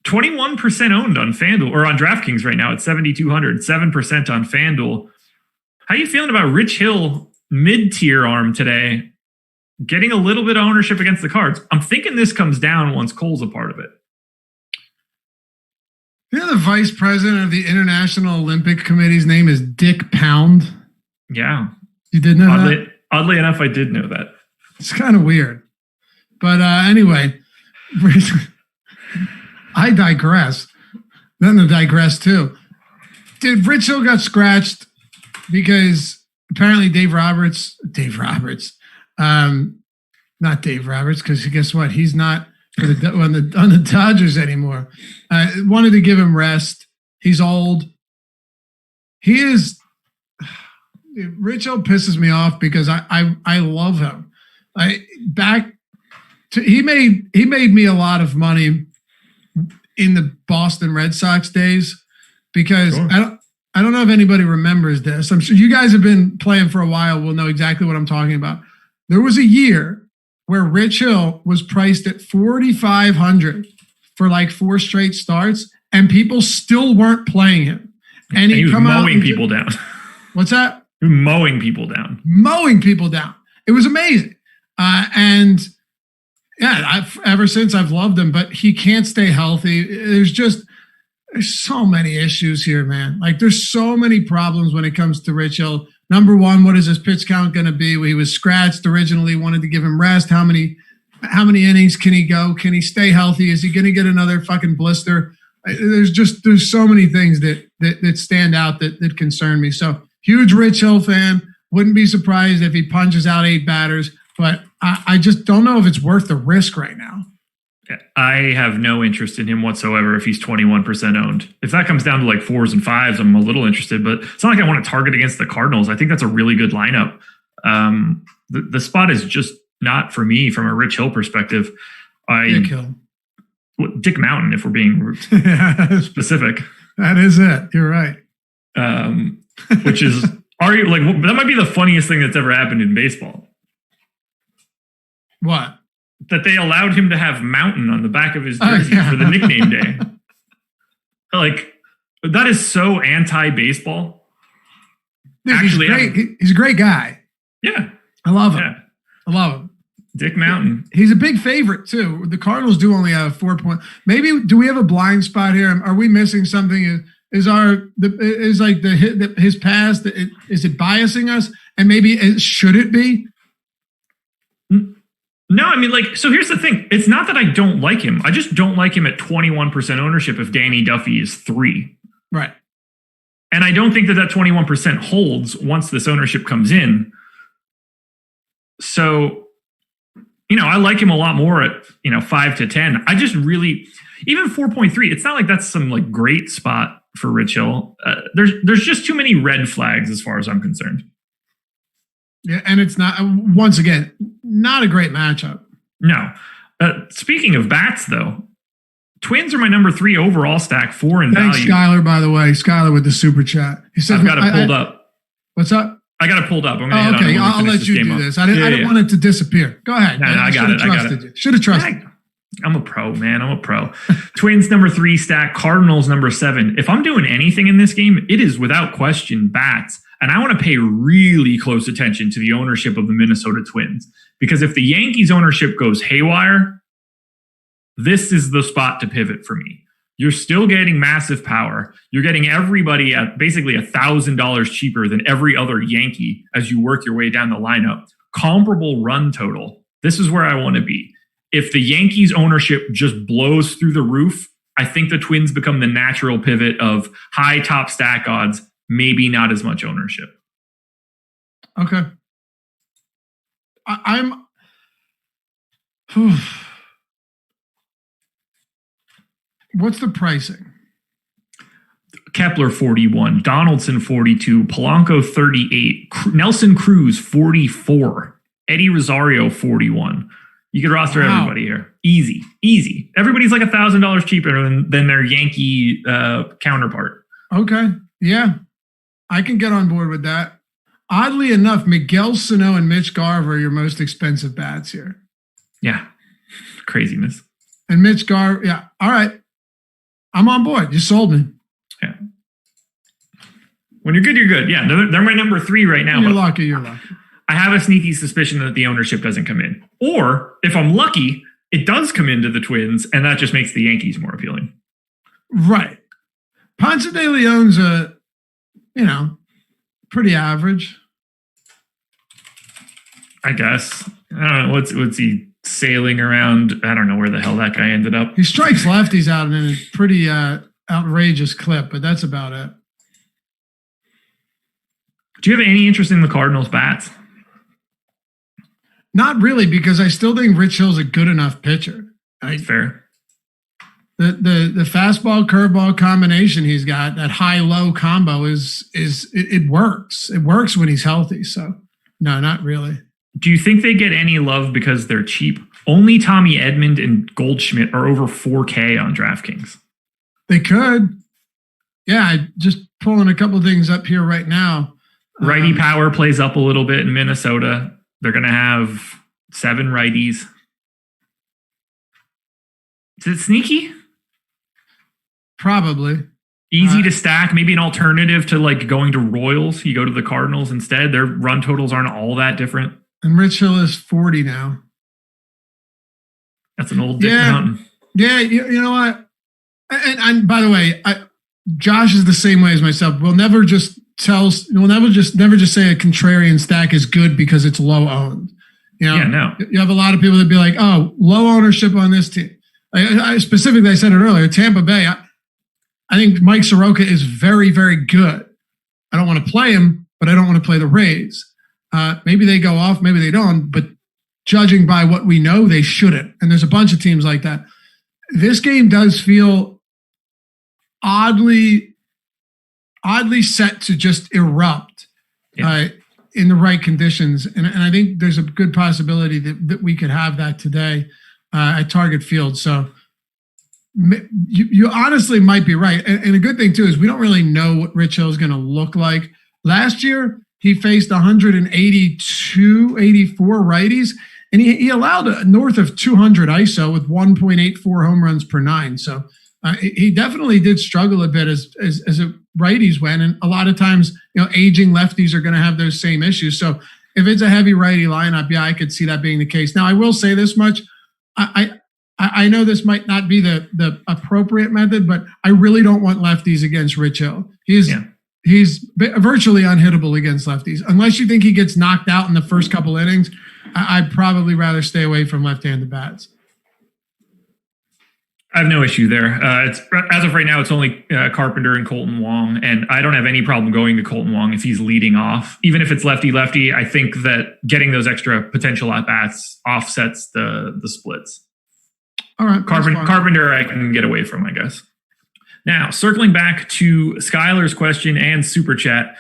21% owned on FanDuel, or on DraftKings right now at 7,200, 7% on FanDuel. How you feeling about Rich Hill mid-tier arm today, getting a little bit of ownership against the Cards? I'm thinking this comes down once Cole's a part of it. The vice president of the International Olympic Committee's name is Dick Pound. Yeah. You did know that? Oddly enough, I did know that. It's kind of weird. But anyway, I digress. Then to digress too. Dude, Rich Hill got scratched because apparently not Dave Roberts, because guess what? He's not on the Dodgers anymore. Wanted to give him rest. He's old. Rich Hill pisses me off because I love him. He made me a lot of money in the Boston Red Sox days, because sure. I don't know if anybody remembers this. I'm sure you guys have been playing for a while, will know exactly what I'm talking about. There was a year where Rich Hill was priced at 4,500 for like 4 straight starts, and people still weren't playing him. And he was mowing people down. What's that? Mowing people down. Mowing people down. It was amazing. And yeah, ever since I've loved him, but he can't stay healthy. There's just There's so many issues here, man. Like there's so many problems when it comes to Rich Hill. Number one, what is his pitch count going to be? He was scratched originally, wanted to give him rest. How many innings can he go? Can he stay healthy? Is he going to get another fucking blister? There's so many things that stand out that concern me. So huge Rich Hill fan. Wouldn't be surprised if he punches out 8 batters, but I just don't know if it's worth the risk right now. I have no interest in him whatsoever if he's 21% owned. If that comes down to like 4s and 5s, I'm a little interested, but it's not like I want to target against the Cardinals. I think that's a really good lineup. The spot is just not for me from a Rich Hill perspective. Dick Hill. Dick Mountain, if we're being specific. That is it. You're right. Which is, that might be the funniest thing that's ever happened in baseball. What? That they allowed him to have Mountain on the back of his jersey for the nickname day. Like, that is so anti-baseball. Dude, actually, he's a great guy. Yeah. I love him. Yeah. I love him. Dick Mountain. He's a big favorite, too. The Cardinals do only have 4 points. Maybe, do we have a blind spot here? Are we missing something? His past, is it biasing us? And maybe, should it be? No, I mean, like, so here's the thing. It's not that I don't like him. I just don't like him at 21% ownership if Danny Duffy is 3. Right. And I don't think that 21% holds once this ownership comes in. So, I like him a lot more at, 5 to 10. I just really, even 4.3, it's not like that's some like great spot for Rich Hill. There's just too many red flags as far as I'm concerned. Yeah, and it's not, once again, not a great matchup. No. Speaking of bats, though, Twins are my number 3 overall stack, 4 in Thanks, value. Skylar, by the way. Skylar with the super chat. He said, I've got it pulled up. What's up? I got it pulled up. I'm going to okay, I'll let you do this. I didn't want it to disappear. Go ahead. No, I got it. Should have trusted you. I'm a pro, man. I'm a pro. Twins number 3 stack, Cardinals number 7. If I'm doing anything in this game, it is without question bats. And I want to pay really close attention to the ownership of the Minnesota Twins. Because if the Yankees ownership goes haywire, this is the spot to pivot for me. You're still getting massive power. You're getting everybody at basically $1,000 cheaper than every other Yankee as you work your way down the lineup. Comparable run total. This is where I want to be. If the Yankees ownership just blows through the roof, I think the Twins become the natural pivot of high top stack odds, maybe not as much ownership. Okay. I'm what's the pricing? Kepler 41, Donaldson 42, Polanco 38, Nelson Cruz 44, Eddie Rosario 41. You could roster everybody here. Easy. Everybody's like $1,000 cheaper than their Yankee counterpart. Okay. Yeah. I can get on board with that. Oddly enough, Miguel Sano and Mitch Garver are your most expensive bats here. Yeah. Craziness. And Mitch Garver, yeah. All right. I'm on board. You sold me. Yeah. When you're good, you're good. Yeah. They're my number 3 right now. You're lucky. I have a sneaky suspicion that the ownership doesn't come in. Or if I'm lucky, it does come into the Twins, and that just makes the Yankees more appealing. Right. Ponce de Leon's pretty average. I guess. I don't know. What's he sailing around? I don't know where the hell that guy ended up. He strikes lefties out in a pretty outrageous clip, but that's about it. Do you have any interest in the Cardinals bats? Not really, because I still think Rich Hill's a good enough pitcher. Fair. The fastball curveball combination he's got, that high-low combo it works. It works when he's healthy. So no, not really. Do you think they get any love because they're cheap? Only Tommy Edman and Goldschmidt are over 4K on DraftKings. They could. Yeah, I just pulling a couple things up here right now. Righty power plays up a little bit in Minnesota. They're going to have 7 righties. Is it sneaky? Probably. Easy to stack. Maybe an alternative to like going to Royals. You go to the Cardinals instead. Their run totals aren't all that different. And Rich Hill is 40 now. That's an old Dick Mountain. Yeah, you know what? And by the way, Josh is the same way as myself. We'll never just say a contrarian stack is good because it's low owned. You know, Yeah, no. You have a lot of people that be like, oh, low ownership on this team. I specifically, I said it earlier, Tampa Bay. I think Mike Soroka is very, very good. I don't want to play him, but I don't want to play the Rays. Maybe they go off, maybe they don't, but judging by what we know, they shouldn't. And there's a bunch of teams like that. This game does feel oddly set to just erupt in the right conditions. And I think there's a good possibility that we could have that today at Target Field. So you honestly might be right. And a good thing too is we don't really know what Rich Hill is going to look like. Last year, he faced 182, 84 righties, and he allowed north of 200 ISO with 1.84 home runs per nine. So he definitely did struggle a bit as righties went. And a lot of times, aging lefties are going to have those same issues. So if it's a heavy righty lineup, yeah, I could see that being the case. Now, I will say this much. I know this might not be the appropriate method, but I really don't want lefties against Rich Hill. He's virtually unhittable against lefties. Unless you think he gets knocked out in the first couple innings, I'd probably rather stay away from left-handed bats. I have no issue there. It's as of right now, it's only Carpenter and Colton Wong, and I don't have any problem going to Colton Wong if he's leading off. Even if it's lefty-lefty, I think that getting those extra potential at-bats offsets the splits. All right. Carpenter I can get away from, I guess. Now, circling back to Skylar's question and Super Chat,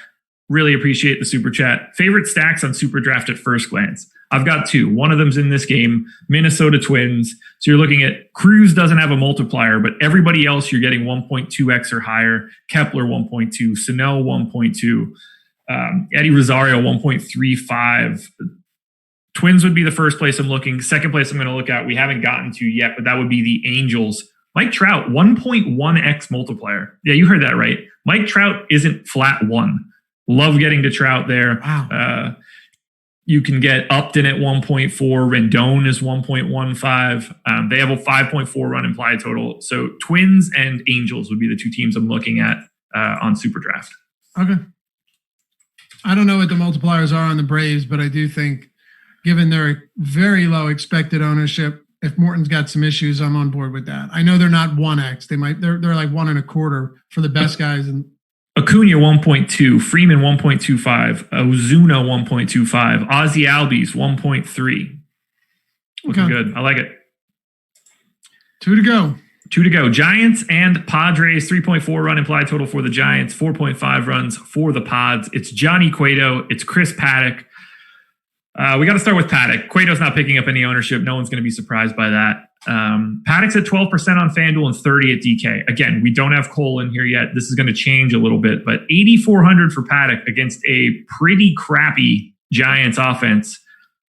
really appreciate the Super Chat. Favorite stacks on SuperDraft at first glance? I've got two. One of them's in this game, Minnesota Twins. So you're looking at Cruz doesn't have a multiplier, but everybody else you're getting 1.2x or higher. Kepler 1.2, Sano 1.2, Eddie Rosario 1.35. Twins would be the first place I'm looking. Second place I'm going to look at, we haven't gotten to yet, but that would be the Angels. Mike Trout, 1.1x multiplier. Yeah, you heard that right. Mike Trout isn't flat one. Love getting to Trout there. Wow. You can get Upton at 1.4. Rendon is 1.15. They have a 5.4 run implied total. So Twins and Angels would be the two teams I'm looking at on SuperDraft. Okay. I don't know what the multipliers are on the Braves, but I do think given their very low expected ownership, if Morton's got some issues, I'm on board with that. I know they're not 1x. They're like 1.25 for the best guys. And Acuna 1.2, Freeman 1.25, Ozuna 1.25, Ozzy Albies 1.3. Looking good. I like it. Two to go. Giants and Padres, 3.4 run implied total for the Giants, 4.5 runs for the Pods. It's Johnny Cueto. It's Chris Paddock. We got to start with Paddock. Cueto's not picking up any ownership. No one's going to be surprised by that. Paddock's at 12% on FanDuel and 30 at DK. Again, we don't have Cole in here yet. This is going to change a little bit, but 8,400 for Paddock against a pretty crappy Giants offense.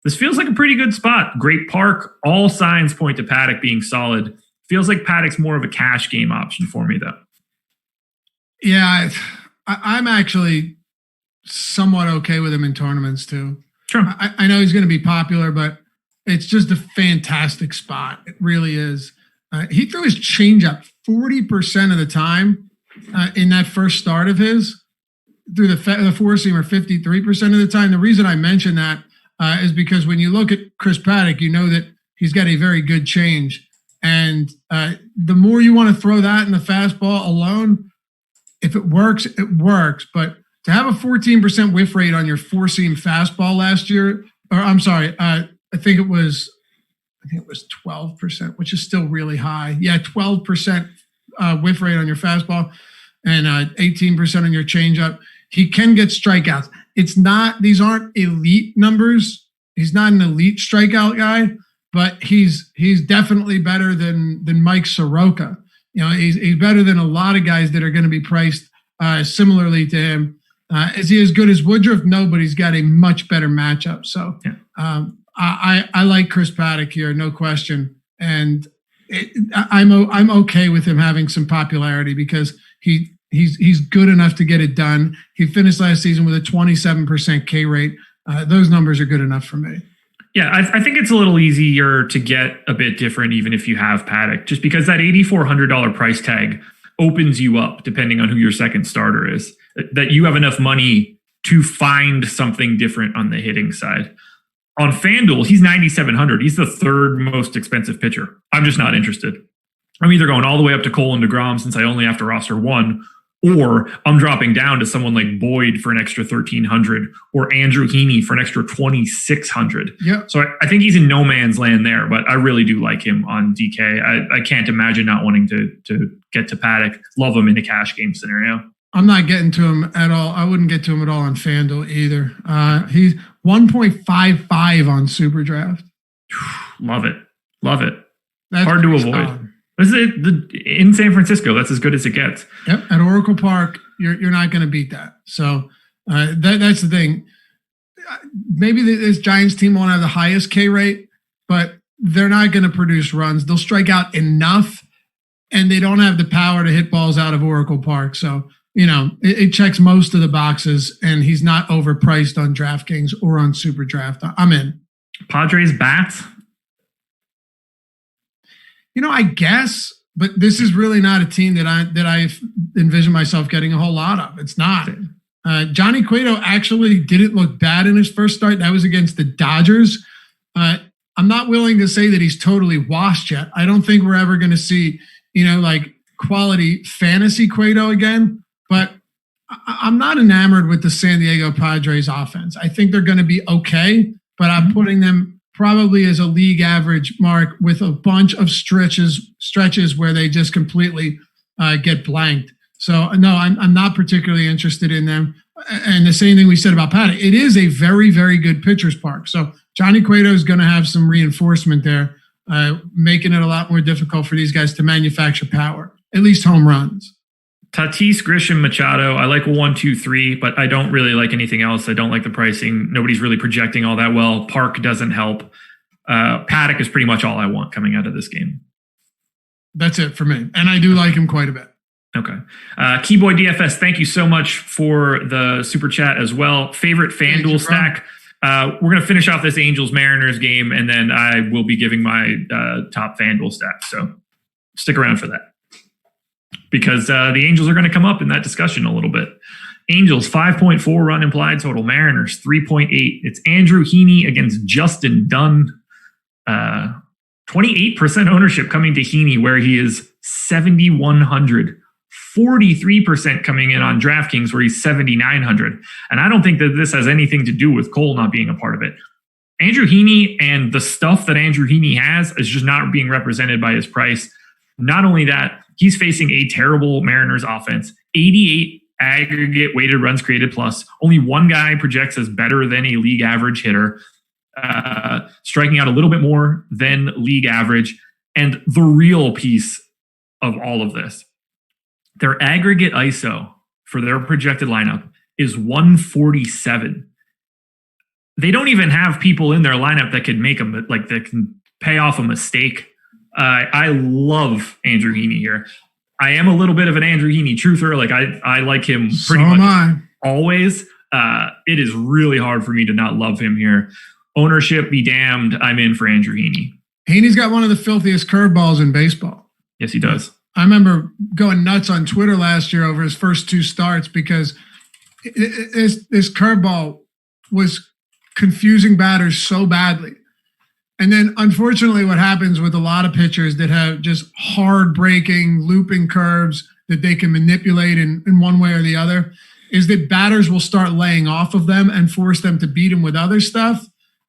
This feels like a pretty good spot. Great park. All signs point to Paddock being solid. Feels like Paddock's more of a cash game option for me, though. Yeah, I'm actually somewhat okay with him in tournaments, too. Sure. I know he's going to be popular, but it's just a fantastic spot. It really is. He threw his changeup 40% of the time in that first start of his. Through the four-seamer 53% of the time. The reason I mention that is because when you look at Chris Paddock, you know that he's got a very good change. And the more you want to throw that in the fastball alone, if it works, it works. But to have a 14% whiff rate on your four-seam fastball last year, or I'm sorry, I think it was 12%, which is still really high. Yeah, 12% whiff rate on your fastball and 18% on your changeup. He can get strikeouts. These aren't elite numbers. He's not an elite strikeout guy, but he's definitely better than Mike Soroka. He's better than a lot of guys that are going to be priced similarly to him. Is he as good as Woodruff? No, but he's got a much better matchup. So I like Chris Paddock here, no question. And I'm okay with him having some popularity because he's good enough to get it done. He finished last season with a 27% K rate. Those numbers are good enough for me. Yeah, I think it's a little easier to get a bit different even if you have Paddock, just because that $8,400 price tag opens you up, depending on who your second starter is, that you have enough money to find something different on the hitting side. On FanDuel, he's 9,700. He's the third most expensive pitcher. I'm just not interested. I'm either going all the way up to Cole and DeGrom since I only have to roster one, or I'm dropping down to someone like Boyd for an extra 1,300 or Andrew Heaney for an extra 2,600. Yeah. So I think he's in no man's land there, but I really do like him on DK. I can't imagine not wanting to get to Paddock. Love him in a cash game scenario. I'm not getting to him at all. I wouldn't get to him at all on FanDuel either. He's 1.55 on SuperDraft. Love it. Love it. That's hard to avoid. solid. This is in San Francisco. That's as good as it gets. Yep, at Oracle Park, you're not going to beat that. So that's the thing. Maybe this Giants team won't have the highest K rate, but they're not going to produce runs. They'll strike out enough, and they don't have the power to hit balls out of Oracle Park. So, it checks most of the boxes, and he's not overpriced on DraftKings or on SuperDraft. I'm in. Padres bats. I guess, but this is really not a team that I envision myself getting a whole lot of. It's not. Johnny Cueto actually didn't look bad in his first start. That was against the Dodgers. I'm not willing to say that he's totally washed yet. I don't think we're ever going to see, like quality fantasy Cueto again, but I'm not enamored with the San Diego Padres offense. I think they're going to be okay, but I'm putting them probably as a league average mark with a bunch of stretches where they just completely get blanked. So no, I'm not particularly interested in them. And the same thing we said about Paddock. It is a very, very good pitcher's park. So Johnny Cueto is going to have some reinforcement there, making it a lot more difficult for these guys to manufacture power, at least home runs. Tatis, Grisham, Machado. I like 1, 2, 3, but I don't really like anything else. I don't like the pricing. Nobody's really projecting all that well. Park doesn't help. Paddock is pretty much all I want coming out of this game. That's it for me. And I do like him quite a bit. Okay. Keyboy DFS, thank you so much for the super chat as well. Favorite FanDuel stack. We're going to finish off this Angels-Mariners game, and then I will be giving my top FanDuel stack. So stick around for that, because the Angels are going to come up in that discussion a little bit. Angels, 5.4 run implied total. Mariners, 3.8. It's Andrew Heaney against Justin Dunn. 28% ownership coming to Heaney, where he is 7,100. 43% coming in on DraftKings, where he's 7,900. And I don't think that this has anything to do with Cole not being a part of it. Andrew Heaney and the stuff that Andrew Heaney has is just not being represented by his price. Not only that, he's facing a terrible Mariners offense. 88 aggregate weighted runs created plus. Only one guy projects as better than a league average hitter. Striking out a little bit more than league average. And the real piece of all of this, their aggregate ISO for their projected lineup is 147. They don't even have people in their lineup that can that can pay off a mistake. I love Andrew Heaney here. I am a little bit of an Andrew Heaney truther. Like I like him pretty much always. It is really hard for me to not love him here. Ownership be damned. I'm in for Andrew Heaney. Heaney's got one of the filthiest curveballs in baseball. Yes, he does. I remember going nuts on Twitter last year over his first two starts because this curveball was confusing batters so badly. And then, unfortunately, what happens with a lot of pitchers that have just hard breaking, looping curves that they can manipulate in one way or the other is that batters will start laying off of them and force them to beat them with other stuff.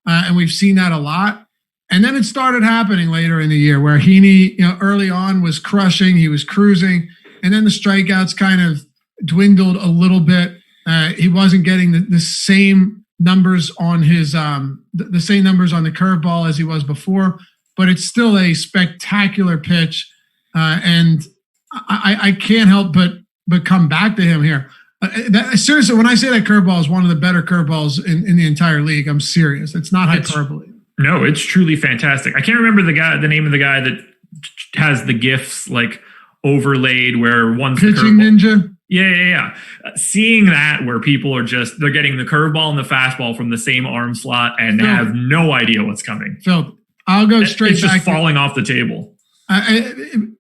And we've seen that a lot. And then it started happening later in the year where Heaney, early on was crushing, he was cruising, and then the strikeouts kind of dwindled a little bit. He wasn't getting the same numbers on his the same numbers on the curveball as he was before, but it's still a spectacular pitch, and I can't help but come back to him here. Seriously, when I say that curveball is one of the better curveballs in the entire league, I'm serious. It's not hyperbole. No, it's truly fantastic. I can't remember the name of the guy that has the GIFs like overlaid where one's Pitching Ninja. Yeah. Seeing that where people are they're getting the curveball and the fastball from the same arm slot and have no idea what's coming. Phil, I'll go straight it's back. It's just falling off the table. I'm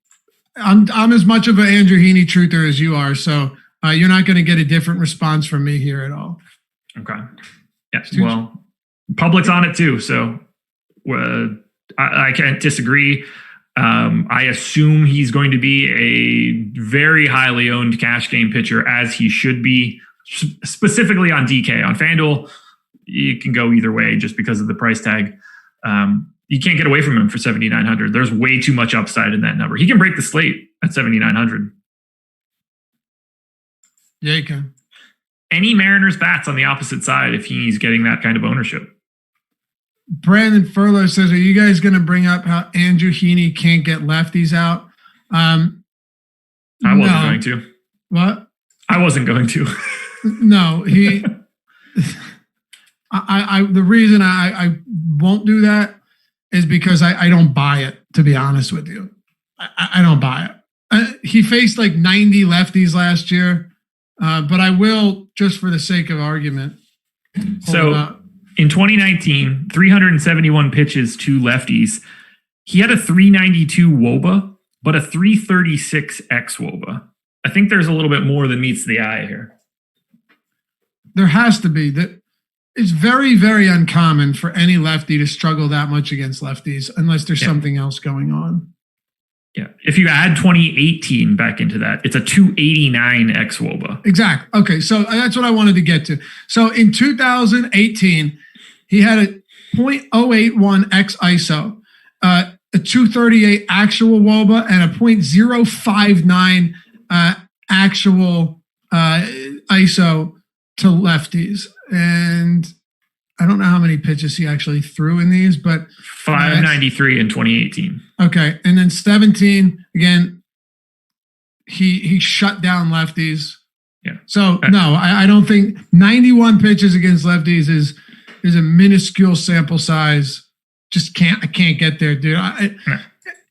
as much of an Andrew Heaney truther as you are, so you're not going to get a different response from me here at all. Okay. Yeah. Well, public's on it too, so I can't disagree. I assume he's going to be a very highly owned cash game pitcher, as he should be, specifically on DK. On FanDuel, you can go either way just because of the price tag. You can't get away from him for 7,900. There's way too much upside in that number. He can break the slate at 7,900. Yeah, you can. Any Mariners bats on the opposite side if he's getting that kind of ownership. Brandon Furlow says, are you guys going to bring up how Andrew Heaney can't get lefties out? I wasn't going to. What? I wasn't going to. No, he... the reason I won't do that is because I don't buy it, to be honest with you. I don't buy it. He faced like 90 lefties last year, but I will, just for the sake of argument. So in 2019, 371 pitches to lefties. He had a 392 WOBA, but a 336 xWOBA. I think there's a little bit more than meets the eye here. There has to be. It's very, very uncommon for any lefty to struggle that much against lefties unless there's something else going on. Yeah. If you add 2018 back into that, it's a 289 xWOBA. Exactly. Okay. So that's what I wanted to get to. So in 2018, he had a 0.081 x ISO, a 238 actual WOBA, and a 0.059 actual ISO to lefties. And I don't know how many pitches he actually threw in these, but 593 in 2018. Okay. And then 17, again, he shut down lefties. Yeah. So no, I don't think 91 pitches against lefties is a minuscule sample size. I can't get there, dude.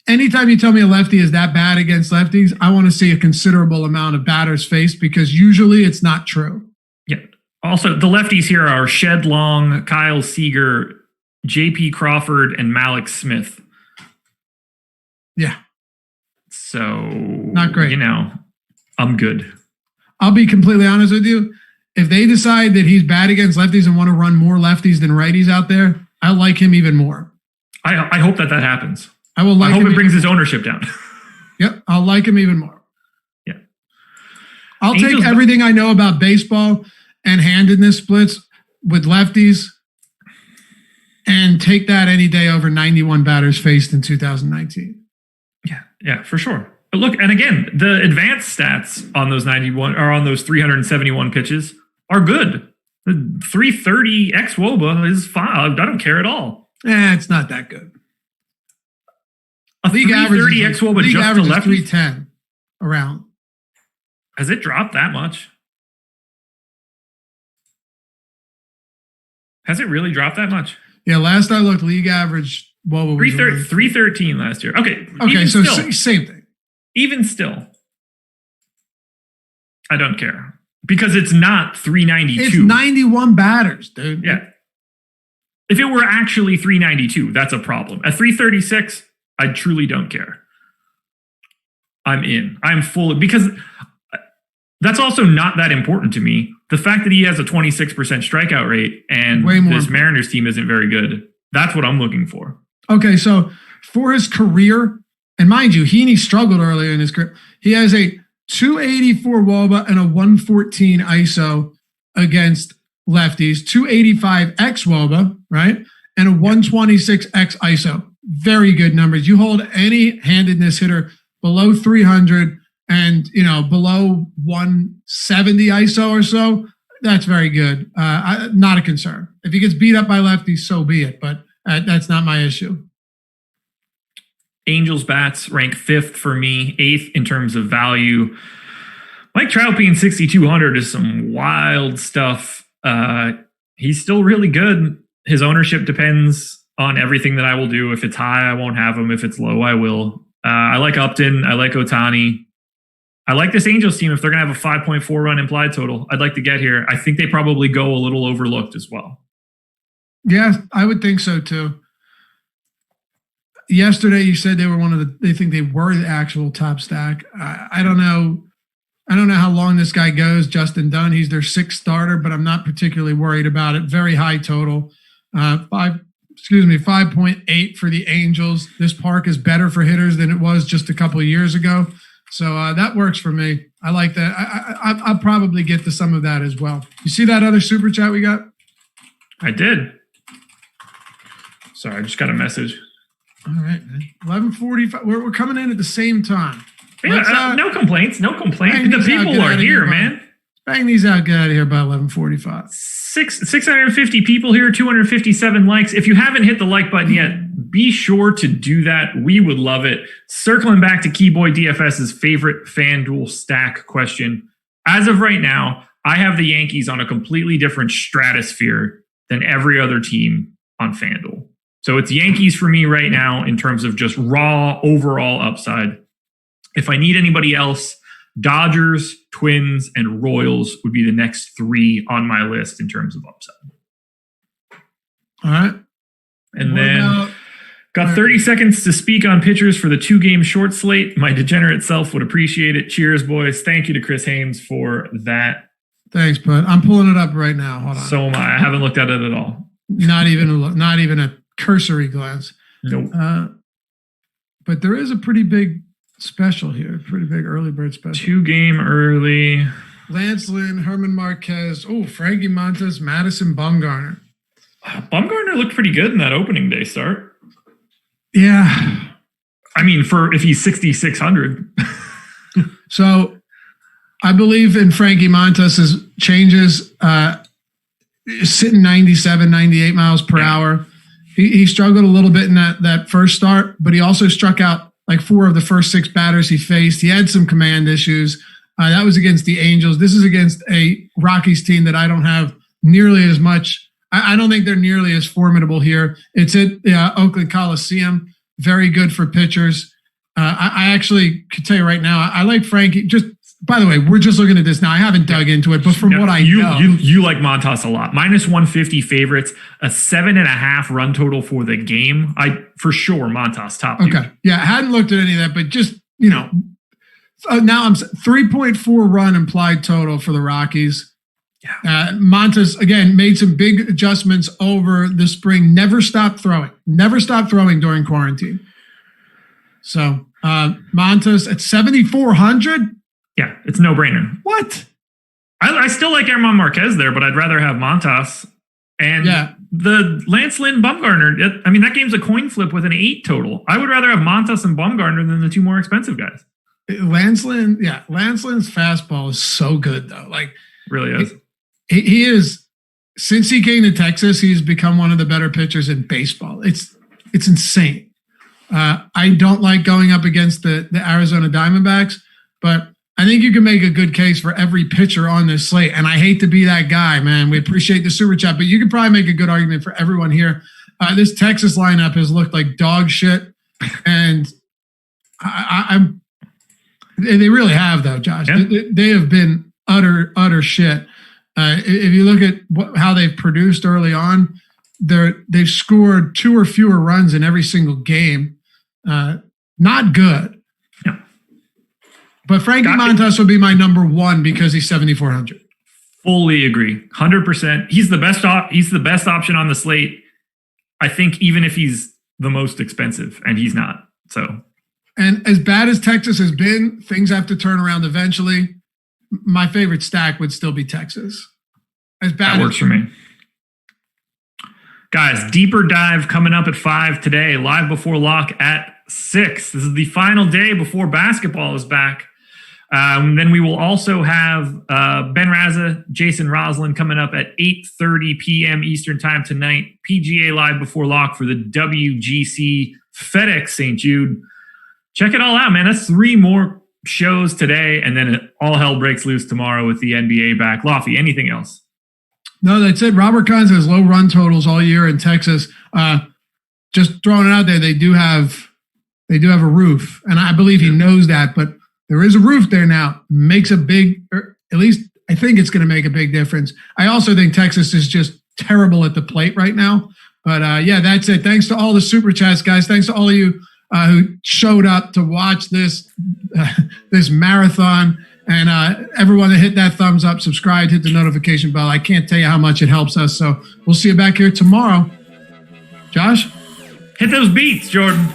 Anytime you tell me a lefty is that bad against lefties, I want to see a considerable amount of batters faced, because usually it's not true. Yeah. Also, the lefties here are Shed Long, Kyle Seager, J.P. Crawford, and Malik Smith. Yeah. So, not great. I'm good. I'll be completely honest with you. If they decide that he's bad against lefties and want to run more lefties than righties out there, I like him even more. I hope that happens. I hope it brings his ownership down. Yep. I'll like him even more. Yeah. I'll take everything I know about baseball and handedness splits with lefties and take that any day over 91 batters faced in 2019. Yeah, for sure. But look, and again, the advanced stats on those 91 or on those 371 pitches are good. The 330 xWOBA is fine. I don't care at all. It's not that good. A league 330 xWOBA just to left 310 around. Has it dropped that much? Has it really dropped that much? Yeah, last I looked, league average. 313 last year. Okay, so same thing. Even still, I don't care because it's not 392. It's 91 batters, dude. Yeah. If it were actually 392, that's a problem. At 336, I truly don't care. I'm in. I'm full because that's also not that important to me. The fact that he has a 26% strikeout rate and this Mariners team isn't very good, that's what I'm looking for. Okay, so for his career, and mind you, Heaney struggled earlier in his career. He has a 284 WOBA and a 114 ISO against lefties, 285 xWOBA, right? And a 126 x ISO. Very good numbers. You hold any handedness hitter below 300 and, below 170 ISO or so, that's very good. Not a concern. If he gets beat up by lefties, so be it. But that's not my issue. Angels bats rank 5th for me, 8th in terms of value. Mike Trout being 6,200 is some wild stuff. He's still really good. His ownership depends on everything that I will do. If it's high, I won't have him. If it's low, I will. I like Upton. I like Ohtani. I like this Angels team if they're going to have a 5.4 run implied total. I'd like to get here. I think they probably go a little overlooked as well. Yeah, I would think so too. Yesterday, you said they were they think they were the actual top stack. I don't know. I don't know how long this guy goes, Justin Dunn. He's their 6th starter, but I'm not particularly worried about it. Very high total. 5.8 for the Angels. This park is better for hitters than it was just a couple of years ago. So that works for me. I like that. I'll probably get to some of that as well. You see that other super chat we got? I did. Sorry, I just got a message. All right, man. 11:45. We're coming in at the same time. Yeah, no complaints. No complaints. The people are here, man. Bang these out. Get out of here by 11:45. 650 people here, 257 likes. If you haven't hit the like button yet, be sure to do that. We would love it. Circling back to Keyboy DFS's favorite FanDuel stack question. As of right now, I have the Yankees on a completely different stratosphere than every other team on FanDuel. So it's Yankees for me right now in terms of just raw overall upside. If I need anybody else, Dodgers, Twins, and Royals would be the next 3 on my list in terms of upside. All right. And then got 30 seconds to speak on pitchers for the 2-game short slate. My degenerate self would appreciate it. Cheers, boys. Thank you to Chris Hames for that. Thanks, bud. I'm pulling it up right now. Hold on. So am I. I haven't looked at it at all. Not even a cursory glance. Nope. But there is a pretty big special here. Pretty big early bird special. 2-game early. Lance Lynn, Herman Marquez. Oh, Frankie Montas, Madison Bumgarner. Bumgarner looked pretty good in that opening day start. Yeah. I mean, if he's 6,600. So I believe in Frankie Montas's changes, sitting 97, 98 miles per hour. He struggled a little bit in that first start, but he also struck out like 4 of the first 6 batters he faced. He had some command issues. That was against the Angels. This is against a Rockies team that I don't have nearly as much. I don't think they're nearly as formidable here. It's at Oakland Coliseum. Very good for pitchers. I actually could tell you right now, I like Frankie. Just by the way, we're just looking at this now. I haven't dug into it, but from what I know, you like Montas a lot. -150 favorites, a 7.5 run total for the game. For sure Montas top. Okay, dude. Yeah, I hadn't looked at any of that, but just now I'm 3.4 run implied total for the Rockies. Yeah. Montas again made some big adjustments over the spring. Never stopped throwing during quarantine. So Montas at 7,400. Yeah, it's no brainer. What? I still like Herman Marquez there, but I'd rather have Montas. And the Lance Lynn Bumgarner, I mean, that game's a coin flip with an 8 total. I would rather have Montas and Bumgarner than the 2 more expensive guys. Lance Lynn's fastball is so good, though. Like, really is. He is, since he came to Texas, he's become one of the better pitchers in baseball. It's insane. I don't like going up against the Arizona Diamondbacks, but I think you can make a good case for every pitcher on this slate. And I hate to be that guy, man. We appreciate the super chat, but you could probably make a good argument for everyone here. This Texas lineup has looked like dog shit. And they really have, though, Josh. Yeah. They have been utter shit. If you look at how they've produced early on, they've scored 2 or fewer runs in every single game. Not good. But Frankie Montas would be my number 1 because he's 7,400. Fully agree, 100%. He's the best. He's the best option on the slate. I think even if he's the most expensive, and he's not. So, and as bad as Texas has been, things have to turn around eventually. My favorite stack would still be Texas. As bad that works for me. Guys, deeper dive coming up at 5 today. Live before lock at 6. This is the final day before basketball is back. Then we will also have Ben Raza, Jason Roslin coming up at 8:30 p.m. Eastern time tonight. PGA Live before lock for the WGC FedEx St. Jude. Check it all out, man. That's 3 more shows today, and then all hell breaks loose tomorrow with the NBA back. Lofty, anything else? No, that's it. Robert Kahns has low run totals all year in Texas. Just throwing it out there, they do have a roof, and I believe he knows that, but there is a roof there now. Makes a big, or at least I think it's going to make a big difference. I also think Texas is just terrible at the plate right now. But yeah, that's it. Thanks to all the super chats, guys. Thanks to all of you who showed up to watch this this marathon. And everyone that hit that thumbs up, subscribed, hit the notification bell. I can't tell you how much it helps us. So we'll see you back here tomorrow. Josh? Hit those beats, Jordan.